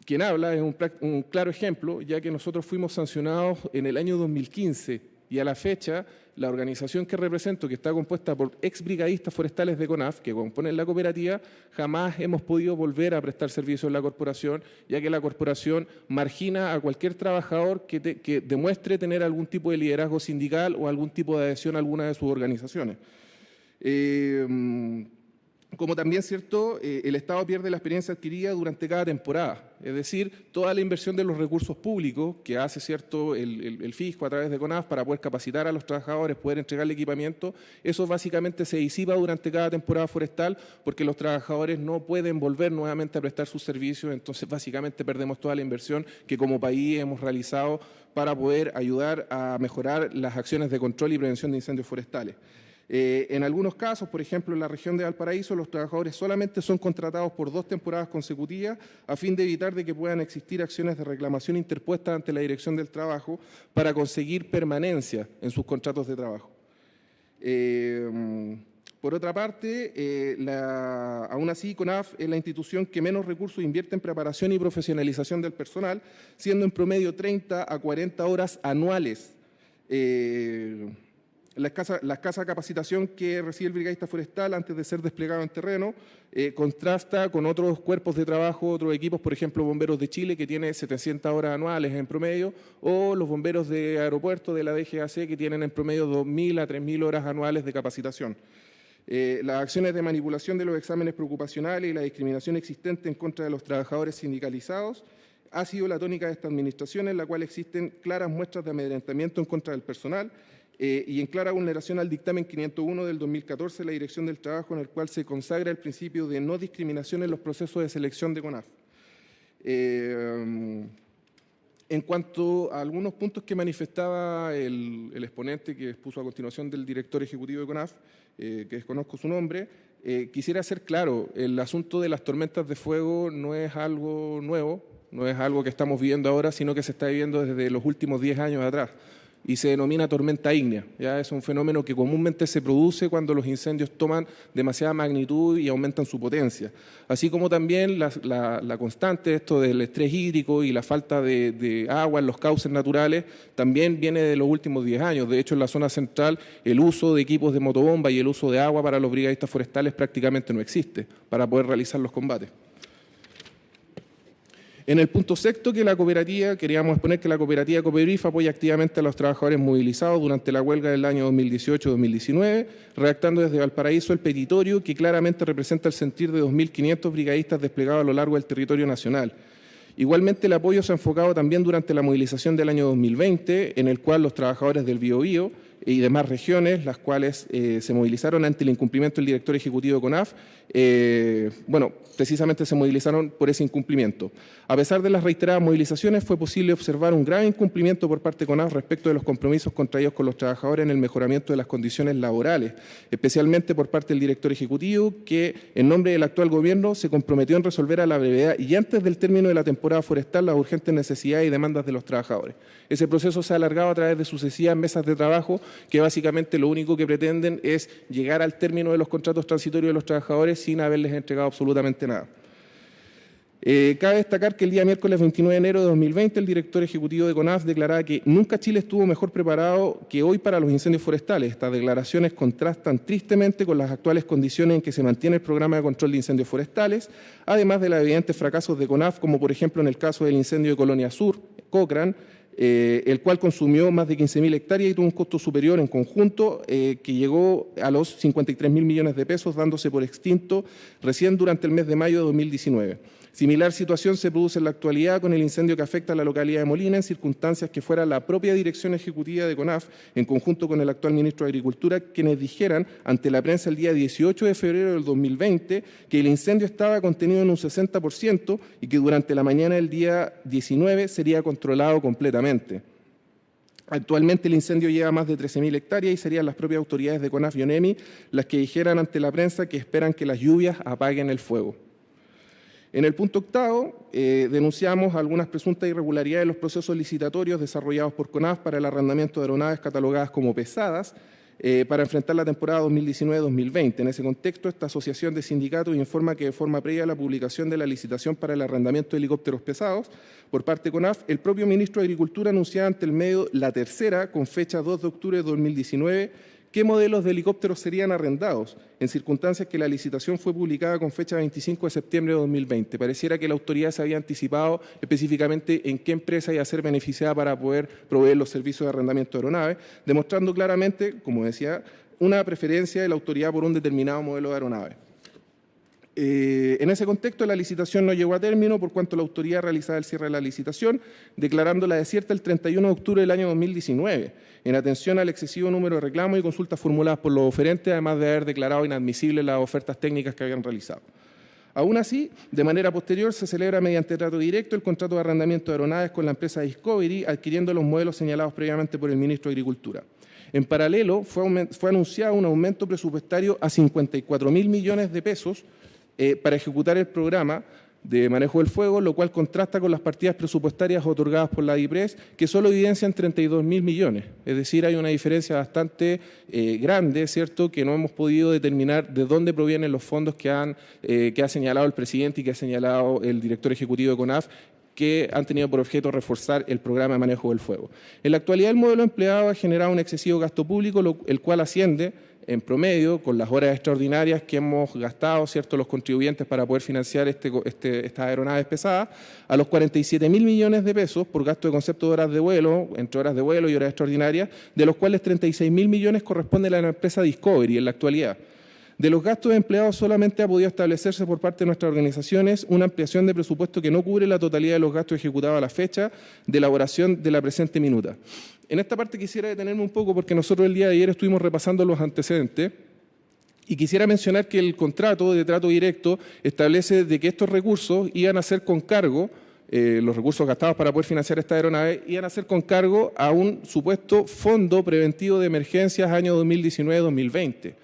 Quien habla es un claro ejemplo, ya que nosotros fuimos sancionados en el año 2015 y a la fecha, la organización que represento, que está compuesta por exbrigadistas forestales de CONAF, que componen la cooperativa, jamás hemos podido volver a prestar servicio en la corporación, ya que la corporación margina a cualquier trabajador que demuestre tener algún tipo de liderazgo sindical o algún tipo de adhesión a alguna de sus organizaciones. Como también, cierto, el Estado pierde la experiencia adquirida durante cada temporada. Es decir, toda la inversión de los recursos públicos que hace, cierto, el fisco a través de CONAF para poder capacitar a los trabajadores, poder entregarle equipamiento, eso básicamente se disipa durante cada temporada forestal porque los trabajadores no pueden volver nuevamente a prestar sus servicios, entonces básicamente perdemos toda la inversión que como país hemos realizado para poder ayudar a mejorar las acciones de control y prevención de incendios forestales. En algunos casos, por ejemplo, en la región de Valparaíso, los trabajadores solamente son contratados por 2 temporadas consecutivas a fin de evitar de que puedan existir acciones de reclamación interpuestas ante la Dirección del Trabajo para conseguir permanencia en sus contratos de trabajo. Por otra parte, aún así, CONAF es la institución que menos recursos invierte en preparación y profesionalización del personal, siendo en promedio 30 a 40 horas anuales. La escasa capacitación que recibe el brigadista forestal antes de ser desplegado en terreno contrasta con otros cuerpos de trabajo, otros equipos, por ejemplo, Bomberos de Chile, que tiene 700 horas anuales en promedio, o los bomberos de aeropuerto de la DGAC, que tienen en promedio 2.000 a 3.000 horas anuales de capacitación. Las acciones de manipulación de los exámenes preocupacionales y la discriminación existente en contra de los trabajadores sindicalizados ha sido la tónica de esta administración, en la cual existen claras muestras de amedrentamiento en contra del personal y en clara vulneración al dictamen 501 del 2014 de la Dirección del Trabajo, en el cual se consagra el principio de no discriminación en los procesos de selección de CONAF. En cuanto a algunos puntos que manifestaba el exponente que expuso a continuación del director ejecutivo de CONAF, que desconozco su nombre, quisiera ser claro, el asunto de las tormentas de fuego no es algo nuevo, no es algo que estamos viviendo ahora, sino que se está viviendo desde los últimos 10 años atrás. Y se denomina tormenta ígnea. ¿Ya? Es un fenómeno que comúnmente se produce cuando los incendios toman demasiada magnitud y aumentan su potencia. Así como también la constante, esto del estrés hídrico y la falta de agua en los cauces naturales, también viene de los últimos 10 años. De hecho, en la zona central, el uso de equipos de motobomba y el uso de agua para los brigadistas forestales prácticamente no existe para poder realizar los combates. En el punto sexto, que la cooperativa, queríamos exponer que la cooperativa Copebrif apoya activamente a los trabajadores movilizados durante la huelga del año 2018-2019, redactando desde Valparaíso el petitorio que claramente representa el sentir de 2.500 brigadistas desplegados a lo largo del territorio nacional. Igualmente, el apoyo se ha enfocado también durante la movilización del año 2020, en el cual los trabajadores del Biobío y demás regiones, las cuales se movilizaron ante el incumplimiento del director ejecutivo de CONAF, precisamente se movilizaron por ese incumplimiento. A pesar de las reiteradas movilizaciones, fue posible observar un grave incumplimiento por parte de CONAF respecto de los compromisos contraídos con los trabajadores en el mejoramiento de las condiciones laborales, especialmente por parte del director ejecutivo, que en nombre del actual gobierno se comprometió en resolver a la brevedad y antes del término de la temporada forestal las urgentes necesidades y demandas de los trabajadores. Ese proceso se ha alargado a través de sucesivas mesas de trabajo que básicamente lo único que pretenden es llegar al término de los contratos transitorios de los trabajadores sin haberles entregado absolutamente nada. Cabe destacar que el día miércoles 29 de enero de 2020 el director ejecutivo de CONAF declaraba que nunca Chile estuvo mejor preparado que hoy para los incendios forestales. Estas declaraciones contrastan tristemente con las actuales condiciones en que se mantiene el programa de control de incendios forestales, además de los evidentes fracasos de CONAF, como por ejemplo en el caso del incendio de Colonia Sur, Cochrane, el cual consumió más de 15.000 hectáreas y tuvo un costo superior en conjunto que llegó a los 53.000 millones de pesos, dándose por extinto recién durante el mes de mayo de 2019. Similar situación se produce en la actualidad con el incendio que afecta a la localidad de Molina, en circunstancias que fuera la propia dirección ejecutiva de CONAF, en conjunto con el actual ministro de Agricultura, quienes dijeran ante la prensa el día 18 de febrero del 2020 que el incendio estaba contenido en un 60% y que durante la mañana del día 19 sería controlado completamente. Actualmente el incendio lleva más de 13.000 hectáreas y serían las propias autoridades de CONAF y ONEMI las que dijeran ante la prensa que esperan que las lluvias apaguen el fuego. En el punto octavo, denunciamos algunas presuntas irregularidades en los procesos licitatorios desarrollados por CONAF para el arrendamiento de aeronaves catalogadas como pesadas para enfrentar la temporada 2019-2020. En ese contexto, esta asociación de sindicatos informa que de forma previa a la publicación de la licitación para el arrendamiento de helicópteros pesados por parte de CONAF, el propio ministro de Agricultura anunciaba ante el medio la tercera, con fecha 2 de octubre de 2019, qué modelos de helicópteros serían arrendados, en circunstancias que la licitación fue publicada con fecha 25 de septiembre de 2020. Pareciera que la autoridad se había anticipado específicamente en qué empresa iba a ser beneficiada para poder proveer los servicios de arrendamiento de aeronaves, demostrando claramente, como decía, una preferencia de la autoridad por un determinado modelo de aeronave. En ese contexto, la licitación no llegó a término por cuanto la autoridad realizaba el cierre de la licitación, declarándola desierta el 31 de octubre del año 2019, en atención al excesivo número de reclamos y consultas formuladas por los oferentes, además de haber declarado inadmisibles las ofertas técnicas que habían realizado. Aún así, de manera posterior, se celebra mediante trato directo el contrato de arrendamiento de aeronaves con la empresa Discovery, adquiriendo los modelos señalados previamente por el ministro de Agricultura. En paralelo, fue anunciado un aumento presupuestario a 54.000 millones de pesos para ejecutar el programa de manejo del fuego, lo cual contrasta con las partidas presupuestarias otorgadas por la DIPRES, que solo evidencian 32.000 millones. Es decir, hay una diferencia bastante grande, ¿cierto?, que no hemos podido determinar de dónde provienen los fondos que ha señalado el presidente y que ha señalado el director ejecutivo de CONAF, que han tenido por objeto reforzar el programa de manejo del fuego. En la actualidad, el modelo empleado ha generado un excesivo gasto público, el cual asciende en promedio, con las horas extraordinarias que hemos gastado, ¿cierto?, los contribuyentes para poder financiar estas aeronaves pesadas, a los 47.000 millones de pesos por gasto de concepto de horas de vuelo, entre horas de vuelo y horas extraordinarias, de los cuales 36.000 millones corresponden a la empresa Discovery en la actualidad. De los gastos empleados solamente ha podido establecerse por parte de nuestras organizaciones una ampliación de presupuesto que no cubre la totalidad de los gastos ejecutados a la fecha de elaboración de la presente minuta. En esta parte quisiera detenerme un poco porque nosotros el día de ayer estuvimos repasando los antecedentes y quisiera mencionar que el contrato de trato directo establece de que estos recursos iban a ser con cargo, los recursos gastados para poder financiar esta aeronave, iban a ser con cargo a un supuesto fondo preventivo de emergencias año 2019-2020.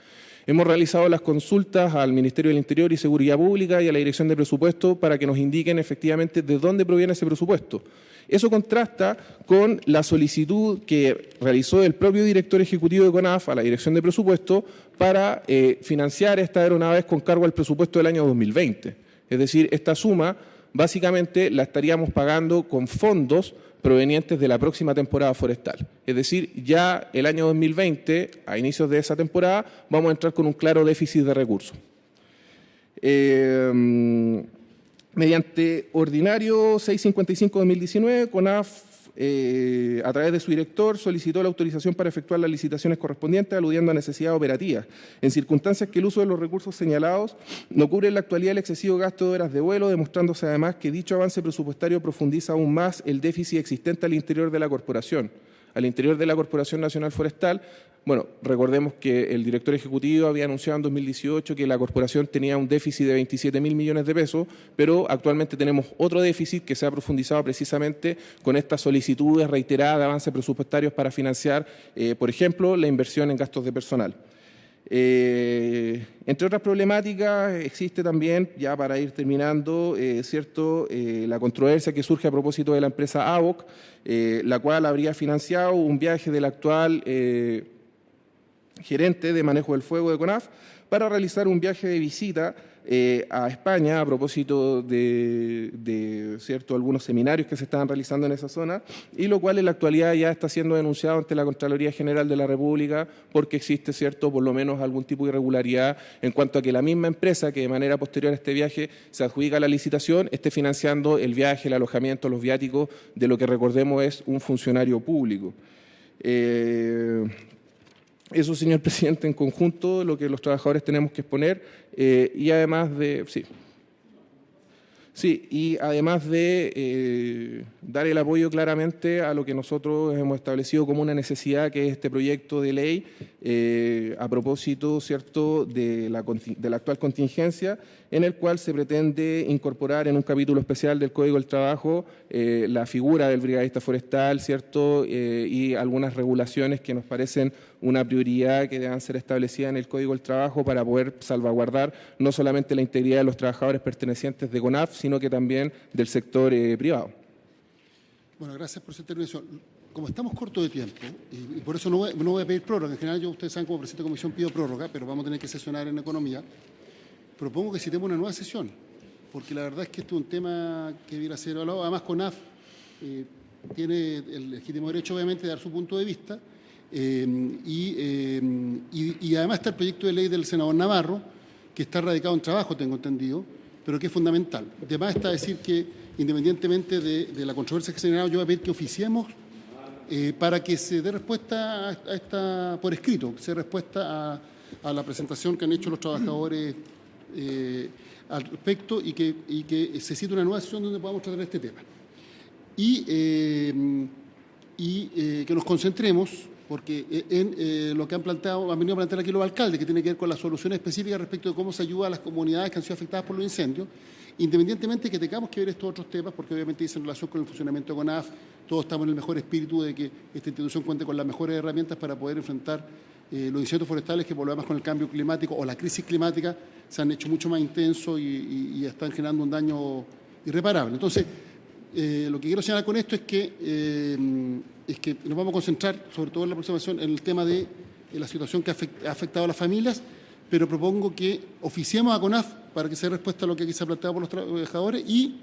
Hemos realizado las consultas al Ministerio del Interior y Seguridad Pública y a la Dirección de Presupuesto para que nos indiquen efectivamente de dónde proviene ese presupuesto. Eso contrasta con la solicitud que realizó el propio director ejecutivo de CONAF a la Dirección de Presupuesto para financiar estas aeronaves con cargo al presupuesto del año 2020. Es decir, esta suma básicamente la estaríamos pagando con fondos provenientes de la próxima temporada forestal. Es decir, ya el año 2020, a inicios de esa temporada, vamos a entrar con un claro déficit de recursos. Mediante ordinario 655-2019, CONAF, a través de su director, solicitó la autorización para efectuar las licitaciones correspondientes, aludiendo a necesidades operativas, en circunstancias que el uso de los recursos señalados no cubre en la actualidad el excesivo gasto de horas de vuelo, demostrándose además que dicho avance presupuestario profundiza aún más el déficit existente al interior de la corporación. Al interior de la Corporación Nacional Forestal, bueno, recordemos que el director ejecutivo había anunciado en 2018 que la corporación tenía un déficit de 27.000 millones de pesos, pero actualmente tenemos otro déficit que se ha profundizado precisamente con estas solicitudes reiteradas de avances presupuestarios para financiar, por ejemplo, la inversión en gastos de personal. Entre otras problemáticas, existe también, ya para ir terminando, la controversia que surge a propósito de la empresa AVOC, la cual habría financiado un viaje del actual gerente de manejo del fuego de CONAF para realizar un viaje de visita a España a propósito de algunos seminarios que se estaban realizando en esa zona, y lo cual en la actualidad ya está siendo denunciado ante la Contraloría General de la República porque existe por lo menos algún tipo de irregularidad en cuanto a que la misma empresa que de manera posterior a este viaje se adjudica la licitación esté financiando el viaje, el alojamiento, los viáticos de lo que recordemos es un funcionario público. Eso, señor presidente, en conjunto, lo que los trabajadores tenemos que exponer y además de... y además de dar el apoyo claramente a lo que nosotros hemos establecido como una necesidad, que es este proyecto de ley a propósito, de la actual contingencia, en el cual se pretende incorporar en un capítulo especial del Código del Trabajo la figura del brigadista forestal, y algunas regulaciones que nos parecen una prioridad que deban ser establecidas en el Código del Trabajo para poder salvaguardar no solamente la integridad de los trabajadores pertenecientes de CONAF, sino que también del sector privado. Bueno, gracias por su intervención. Como estamos cortos de tiempo, y por eso no voy a pedir prórroga, en general ustedes saben, como presidente de comisión pido prórroga, pero vamos a tener que sesionar en economía, propongo que citemos una nueva sesión, porque la verdad es que esto es un tema que debiera ser evaluado. Además, CONAF tiene el legítimo derecho, obviamente, de dar su punto de vista, y además está el proyecto de ley del senador Navarro, que está radicado en trabajo, tengo entendido, pero que es fundamental. Además está decir que, independientemente de la controversia que se ha generado, yo voy a pedir que oficiemos para que se dé respuesta a esta, por escrito, que se dé respuesta a la presentación que han hecho los trabajadores al respecto, y que se cite una nueva sesión donde podamos tratar este tema. Y que nos concentremos porque en lo que han venido a plantear aquí los alcaldes, que tiene que ver con las soluciones específicas respecto de cómo se ayuda a las comunidades que han sido afectadas por los incendios, independientemente de que tengamos que ver estos otros temas, porque obviamente dicen en relación con el funcionamiento de CONAF, todos estamos en el mejor espíritu de que esta institución cuente con las mejores herramientas para poder enfrentar los incendios forestales que por lo demás con el cambio climático o la crisis climática se han hecho mucho más intensos y están generando un daño irreparable. Entonces, lo que quiero señalar con esto es que nos vamos a concentrar, sobre todo en la aproximación, en el tema de la situación que ha afectado a las familias, pero propongo que oficiemos a CONAF para que se dé respuesta a lo que aquí se ha planteado por los trabajadores y,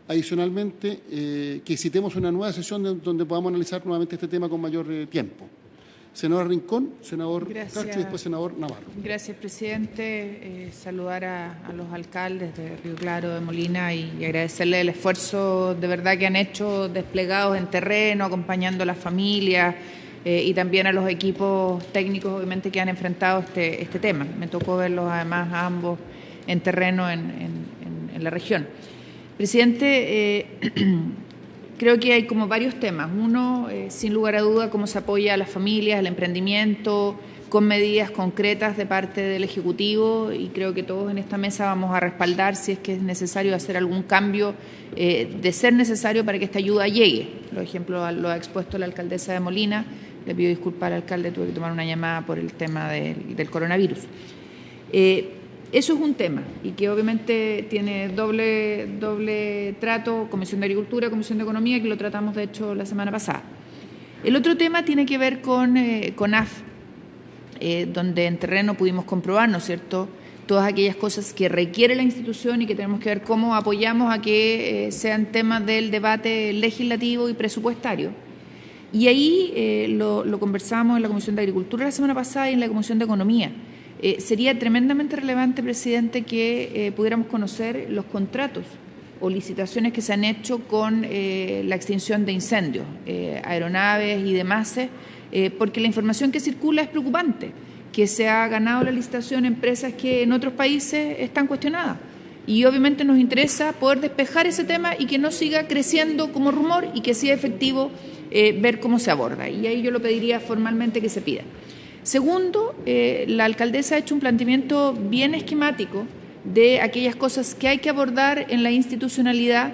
adicionalmente, que citemos una nueva sesión donde podamos analizar nuevamente este tema con mayor tiempo. Senador Rincón, senador Castro y después senador Navarro. Gracias, presidente. Saludar a los alcaldes de Río Claro, de Molina y agradecerles el esfuerzo de verdad que han hecho desplegados en terreno, acompañando a las familias y también a los equipos técnicos, obviamente, que han enfrentado este tema. Me tocó verlos además a ambos en terreno en la región. Presidente, creo que hay como varios temas. Uno, sin lugar a duda, cómo se apoya a las familias, al emprendimiento, con medidas concretas de parte del Ejecutivo, y creo que todos en esta mesa vamos a respaldar si es que es necesario hacer algún cambio, de ser necesario para que esta ayuda llegue. Por ejemplo, lo ha expuesto la alcaldesa de Molina. Le pido disculpas al alcalde, tuve que tomar una llamada por el tema del coronavirus. Eso es un tema y que obviamente tiene doble trato, Comisión de Agricultura, Comisión de Economía, que lo tratamos de hecho la semana pasada. El otro tema tiene que ver con CONAF, donde en terreno pudimos comprobar, ¿no es cierto?, todas aquellas cosas que requiere la institución y que tenemos que ver cómo apoyamos a que sean temas del debate legislativo y presupuestario. Y ahí lo conversamos en la Comisión de Agricultura la semana pasada y en la Comisión de Economía. Sería tremendamente relevante, presidente, que pudiéramos conocer los contratos o licitaciones que se han hecho con la extinción de incendios, aeronaves y demás, porque la información que circula es preocupante, que se ha ganado la licitación empresas que en otros países están cuestionadas. Y obviamente nos interesa poder despejar ese tema y que no siga creciendo como rumor y que sea efectivo ver cómo se aborda. Y ahí yo lo pediría formalmente que se pida. Segundo, la alcaldesa ha hecho un planteamiento bien esquemático de aquellas cosas que hay que abordar en la institucionalidad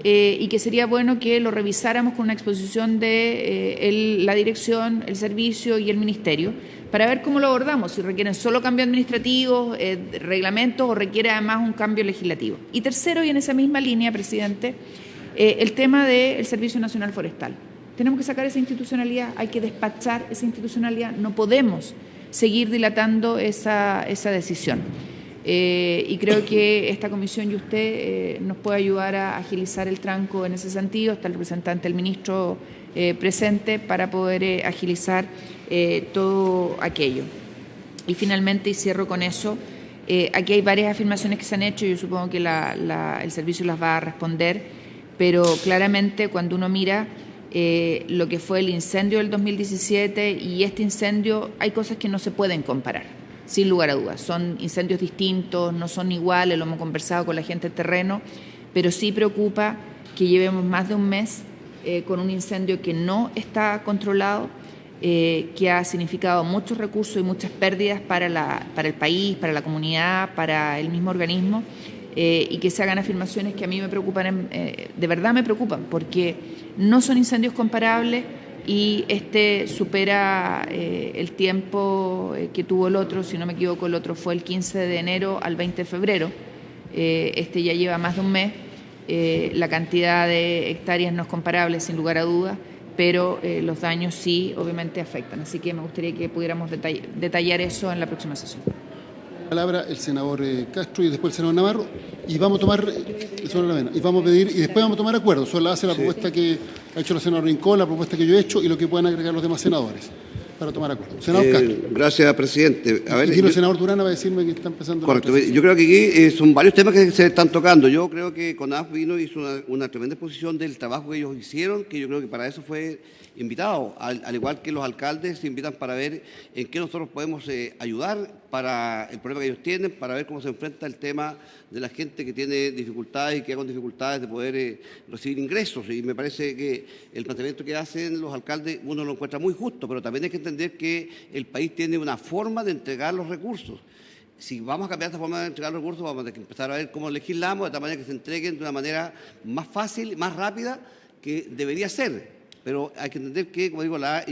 y que sería bueno que lo revisáramos con una exposición de la dirección, el servicio y el ministerio para ver cómo lo abordamos, si requieren solo cambios administrativos, reglamentos o requiere además un cambio legislativo. Y tercero, y en esa misma línea, presidente, el tema del Servicio Nacional Forestal. Tenemos que sacar esa institucionalidad, hay que despachar esa institucionalidad, no podemos seguir dilatando esa decisión. Y creo que esta comisión y usted nos puede ayudar a agilizar el tranco en ese sentido. Está el representante del ministro presente para poder agilizar todo aquello. Y finalmente, y cierro con eso, aquí hay varias afirmaciones que se han hecho, yo supongo que el servicio las va a responder, pero claramente cuando uno mira lo que fue el incendio del 2017 y este incendio, hay cosas que no se pueden comparar, sin lugar a dudas. Son incendios distintos, no son iguales, lo hemos conversado con la gente del terreno, pero sí preocupa que llevemos más de un mes con un incendio que no está controlado, que ha significado muchos recursos y muchas pérdidas para el país, para la comunidad, para el mismo organismo, y que se hagan afirmaciones que a mí me preocupan, de verdad me preocupan, porque no son incendios comparables y este supera el tiempo que tuvo el otro. Si no me equivoco, el otro fue el 15 de enero al 20 de febrero, este ya lleva más de un mes, la cantidad de hectáreas no es comparable sin lugar a dudas, pero los daños sí obviamente afectan, así que me gustaría que pudiéramos detallar eso en la próxima sesión. Palabra el senador Castro y después el senador Navarro, y vamos a tomar y vamos a pedir y después vamos a tomar acuerdos sobre la base de la propuesta que ha hecho la senadora Rincón, la propuesta que yo he hecho y lo que puedan agregar los demás senadores para tomar acuerdos. Senador Castro. Gracias, presidente. A ver, y el senador Durán va a decirme que está empezando. Correcto. Yo creo que aquí son varios temas que se están tocando. Yo creo que CONAF hizo una tremenda exposición del trabajo que ellos hicieron, que yo creo que para eso fue invitado, al igual que los alcaldes se invitan para ver en qué nosotros podemos ayudar para el problema que ellos tienen, para ver cómo se enfrenta el tema de la gente que tiene dificultades y que con dificultades de poder recibir ingresos. Y me parece que el planteamiento que hacen los alcaldes uno lo encuentra muy justo, pero también hay que entender que el país tiene una forma de entregar los recursos. Si vamos a cambiar esta forma de entregar los recursos, vamos a tener que empezar a ver cómo legislamos de tal manera que se entreguen de una manera más fácil, más rápida que debería ser. Pero hay que entender que, como digo, la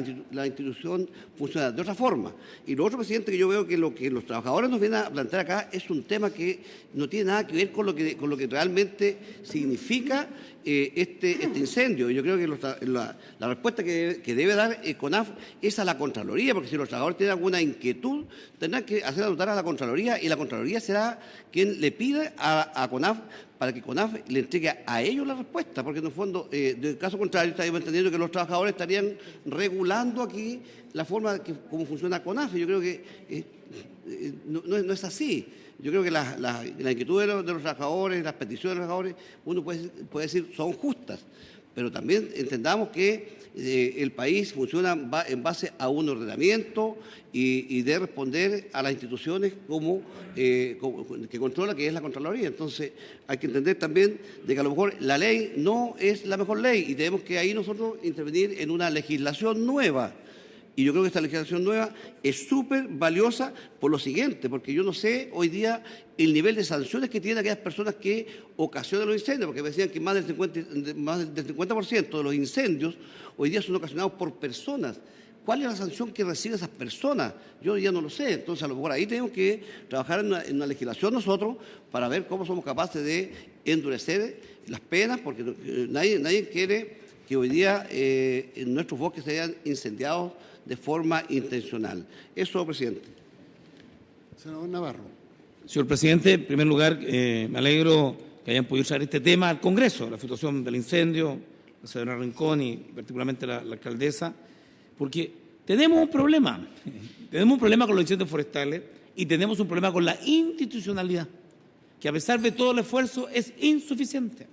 institución funciona de otra forma. Y lo otro, presidente, que yo veo que lo que los trabajadores nos vienen a plantear acá es un tema que no tiene nada que ver con lo que realmente significa este incendio. Y yo creo que la respuesta que debe dar CONAF es a la Contraloría, porque si los trabajadores tienen alguna inquietud, tendrán que hacer anotar a la Contraloría, y la Contraloría será quien le pide a CONAF para que CONAF le entregue a ellos la respuesta, porque en el fondo, del caso contrario, estaríamos entendiendo que los trabajadores estarían regulando aquí la forma como funciona CONAF. Yo creo que no es así. Yo creo que la inquietud de los trabajadores, las peticiones de los trabajadores, uno puede decir son justas, pero también entendamos que el país funciona en base a un ordenamiento y de responder a las instituciones que controla, que es la Contraloría. Entonces hay que entender también de que a lo mejor la ley no es la mejor ley y tenemos que ahí nosotros intervenir en una legislación nueva. Y yo creo que esta legislación nueva es súper valiosa por lo siguiente, porque yo no sé hoy día el nivel de sanciones que tienen aquellas personas que ocasionan los incendios, porque me decían que más del 50% de los incendios hoy día son ocasionados por personas. ¿Cuál es la sanción que reciben esas personas? Yo ya no lo sé. Entonces, a lo mejor ahí tenemos que trabajar en una legislación nosotros para ver cómo somos capaces de endurecer las penas, porque nadie quiere que hoy día nuestros bosques se hayan incendiados de forma intencional. Eso, presidente. Senador Navarro. Señor presidente, en primer lugar, me alegro que hayan podido traer este tema al Congreso, la situación del incendio, la señora Rincón y particularmente la alcaldesa, porque tenemos un problema con los incendios forestales y tenemos un problema con la institucionalidad, que a pesar de todo el esfuerzo es insuficiente.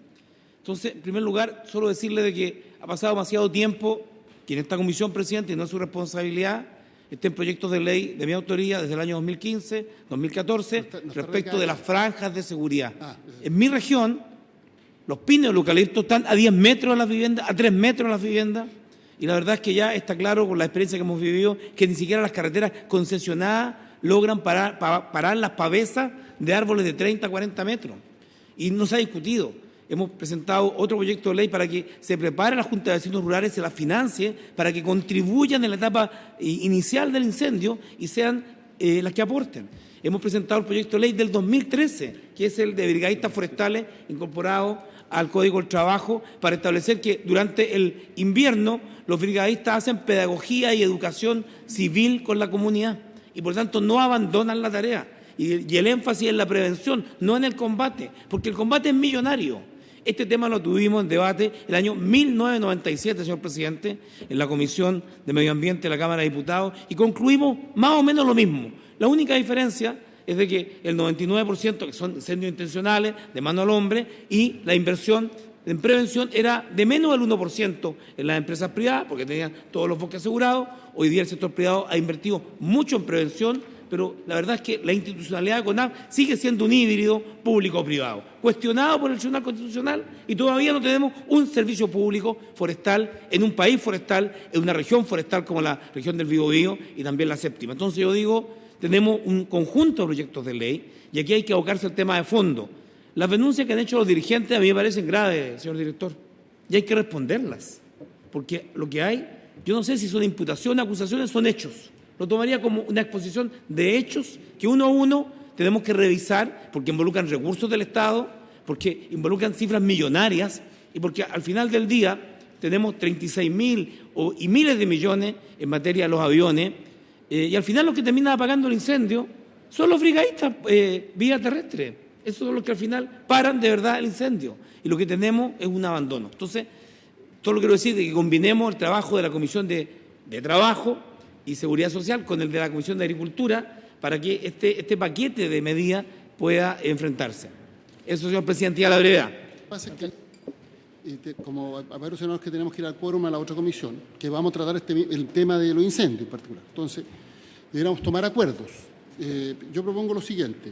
Entonces, en primer lugar, solo decirle de que ha pasado demasiado tiempo que en esta comisión, presidente, y no es su responsabilidad, estén proyectos de ley de mi autoría desde el año 2015, 2014, respecto de las franjas de seguridad. En mi región, los pinos y los eucaliptos están a 10 metros de las viviendas, a 3 metros de las viviendas, y la verdad es que ya está claro, con la experiencia que hemos vivido, que ni siquiera las carreteras concesionadas logran parar las pavesas de árboles de 30 a 40 metros. Y no se ha discutido. Hemos presentado otro proyecto de ley para que se prepare la Junta de Vecinos Rurales, se la financie, para que contribuyan en la etapa inicial del incendio y sean las que aporten. Hemos presentado el proyecto de ley del 2013, que es el de brigadistas forestales incorporado al Código del Trabajo, para establecer que durante el invierno los brigadistas hacen pedagogía y educación civil con la comunidad y por tanto no abandonan la tarea. Y el énfasis en la prevención, no en el combate, porque el combate es millonario. Este tema lo tuvimos en debate el año 1997, señor presidente, en la Comisión de Medio Ambiente de la Cámara de Diputados, y concluimos más o menos lo mismo. La única diferencia es de que el 99% que son incendios intencionales, de mano al hombre, y la inversión en prevención era de menos del 1% en las empresas privadas, porque tenían todos los bosques asegurados. Hoy día el sector privado ha invertido mucho en prevención, pero la verdad es que la institucionalidad de CONAF sigue siendo un híbrido público-privado, cuestionado por el Tribunal Constitucional, y todavía no tenemos un servicio público forestal en un país forestal, en una región forestal como la región del Biobío y también la séptima. Entonces yo digo, tenemos un conjunto de proyectos de ley y aquí hay que abocarse al tema de fondo. Las denuncias que han hecho los dirigentes a mí me parecen graves, señor director, y hay que responderlas, porque lo que hay, yo no sé si son imputaciones, acusaciones, son hechos. Lo tomaría como una exposición de hechos que uno a uno tenemos que revisar, porque involucran recursos del Estado, porque involucran cifras millonarias y porque al final del día tenemos 36.000 y miles de millones en materia de los aviones, y al final los que terminan apagando el incendio son los brigadistas vía terrestre. Esos son los que al final paran de verdad el incendio, y lo que tenemos es un abandono. Entonces, todo lo que quiero decir es que combinemos el trabajo de la Comisión de Trabajo y Seguridad Social con el de la Comisión de Agricultura para que este paquete de medidas pueda enfrentarse. Eso, señor presidente, y a la brevedad. Como a varios senadores que tenemos que ir al quórum a la otra comisión, que vamos a tratar el tema de los incendios en particular. Entonces, deberíamos tomar acuerdos. Yo propongo lo siguiente.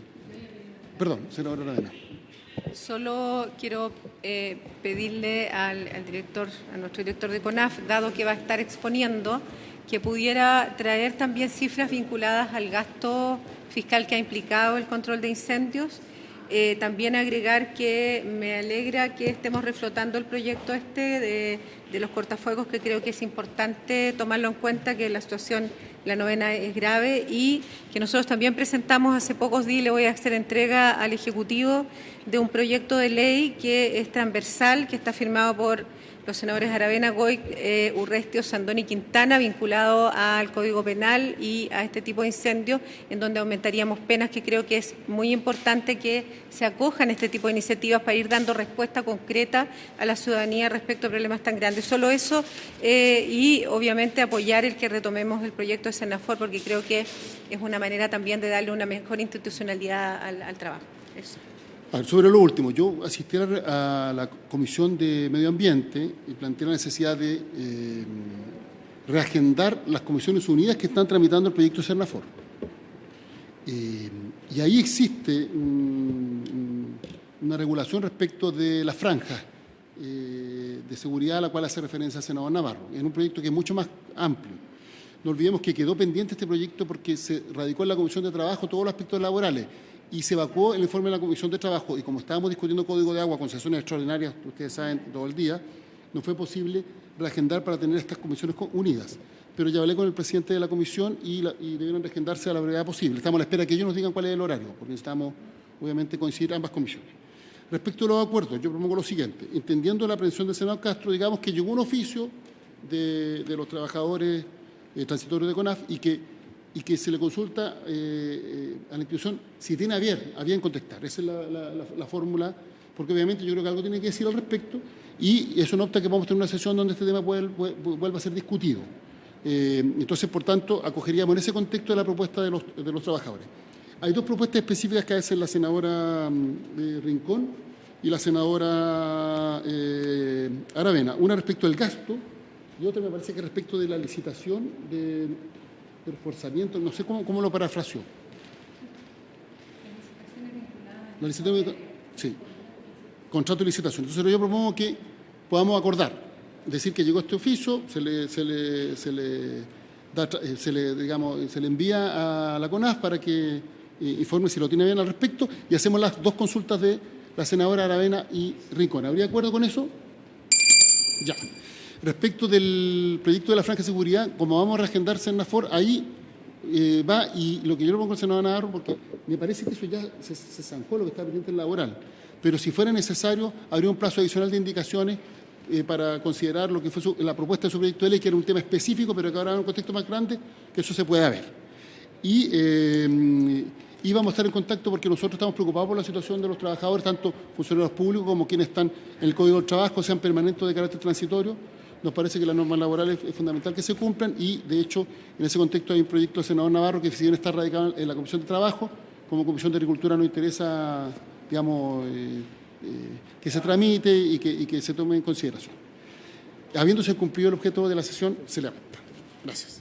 Perdón, senadora Aravena. Solo quiero pedirle al director, a nuestro director de CONAF, dado que va a estar exponiendo, que pudiera traer también cifras vinculadas al gasto fiscal que ha implicado el control de incendios. También agregar que me alegra que estemos reflotando el proyecto de los cortafuegos, que creo que es importante tomarlo en cuenta, que la situación, la novena, es grave, y que nosotros también presentamos hace pocos días, le voy a hacer entrega al Ejecutivo de un proyecto de ley que es transversal, que está firmado por los senadores Aravena, Goy, Urrestio, Sandón y Quintana, vinculado al Código Penal y a este tipo de incendios, en donde aumentaríamos penas, que creo que es muy importante que se acojan este tipo de iniciativas para ir dando respuesta concreta a la ciudadanía respecto a problemas tan grandes. Solo eso, y obviamente apoyar el que retomemos el proyecto de Senafor, porque creo que es una manera también de darle una mejor institucionalidad al trabajo. Eso. A ver, sobre lo último, yo asistí a la Comisión de Medio Ambiente y planteé la necesidad de reagendar las Comisiones Unidas que están tramitando el proyecto de Senafor. Y ahí existe una regulación respecto de las franjas de seguridad a la cual hace referencia el senador Navarro. Es un proyecto que es mucho más amplio. No olvidemos que quedó pendiente este proyecto porque se radicó en la Comisión de Trabajo todos los aspectos laborales y se evacuó el informe de la Comisión de Trabajo, y como estábamos discutiendo Código de Agua con sesiones extraordinarias, ustedes saben, todo el día, no fue posible reagendar para tener estas comisiones unidas. Pero ya hablé con el presidente de la comisión y debieron reagendarse a la brevedad posible. Estamos a la espera que ellos nos digan cuál es el horario, porque necesitamos, obviamente, coincidir ambas comisiones. Respecto a los acuerdos, yo propongo lo siguiente. Entendiendo la aprehensión del senador Castro, digamos que llegó un oficio de los trabajadores transitorios de CONAF y que se le consulta a la institución si tiene a bien contestar. Esa es la fórmula, porque obviamente yo creo que algo tiene que decir al respecto, y eso no opta que vamos a tener una sesión donde este tema vuelva a ser discutido. Entonces, por tanto, acogeríamos en ese contexto de la propuesta de los trabajadores. Hay dos propuestas específicas que hace la senadora Rincón y la senadora Aravena. Una respecto del gasto y otra me parece que respecto de la licitación de reforzamiento, no sé cómo lo parafraseó. La licitación, sí, contrato de licitación. Entonces yo propongo que podamos acordar, decir que llegó este oficio, se le envía a la CONAF para que informe si lo tiene bien al respecto, y hacemos las dos consultas de la senadora Aravena y Rincón. ¿Habría acuerdo con eso? Ya. Respecto del proyecto de la franja de seguridad, como vamos a reagendar Senafor, ahí va, y lo que yo le pongo al senador Navarro, porque me parece que eso ya se zanjó lo que está pendiente en laboral, pero si fuera necesario, habría un plazo adicional de indicaciones para considerar lo que fue la propuesta de su proyecto de ley, que era un tema específico, pero que ahora en un contexto más grande, que eso se pueda ver. Y vamos a estar en contacto porque nosotros estamos preocupados por la situación de los trabajadores, tanto funcionarios públicos como quienes están en el Código del Trabajo, sean permanentes de carácter transitorio. Nos parece que las normas laborales es fundamental que se cumplan, y, de hecho, en ese contexto hay un proyecto del senador Navarro que, si bien está radicado en la Comisión de Trabajo, como Comisión de Agricultura nos interesa, digamos, que se tramite y que se tome en consideración. Habiéndose cumplido el objeto de la sesión, se levanta. Gracias.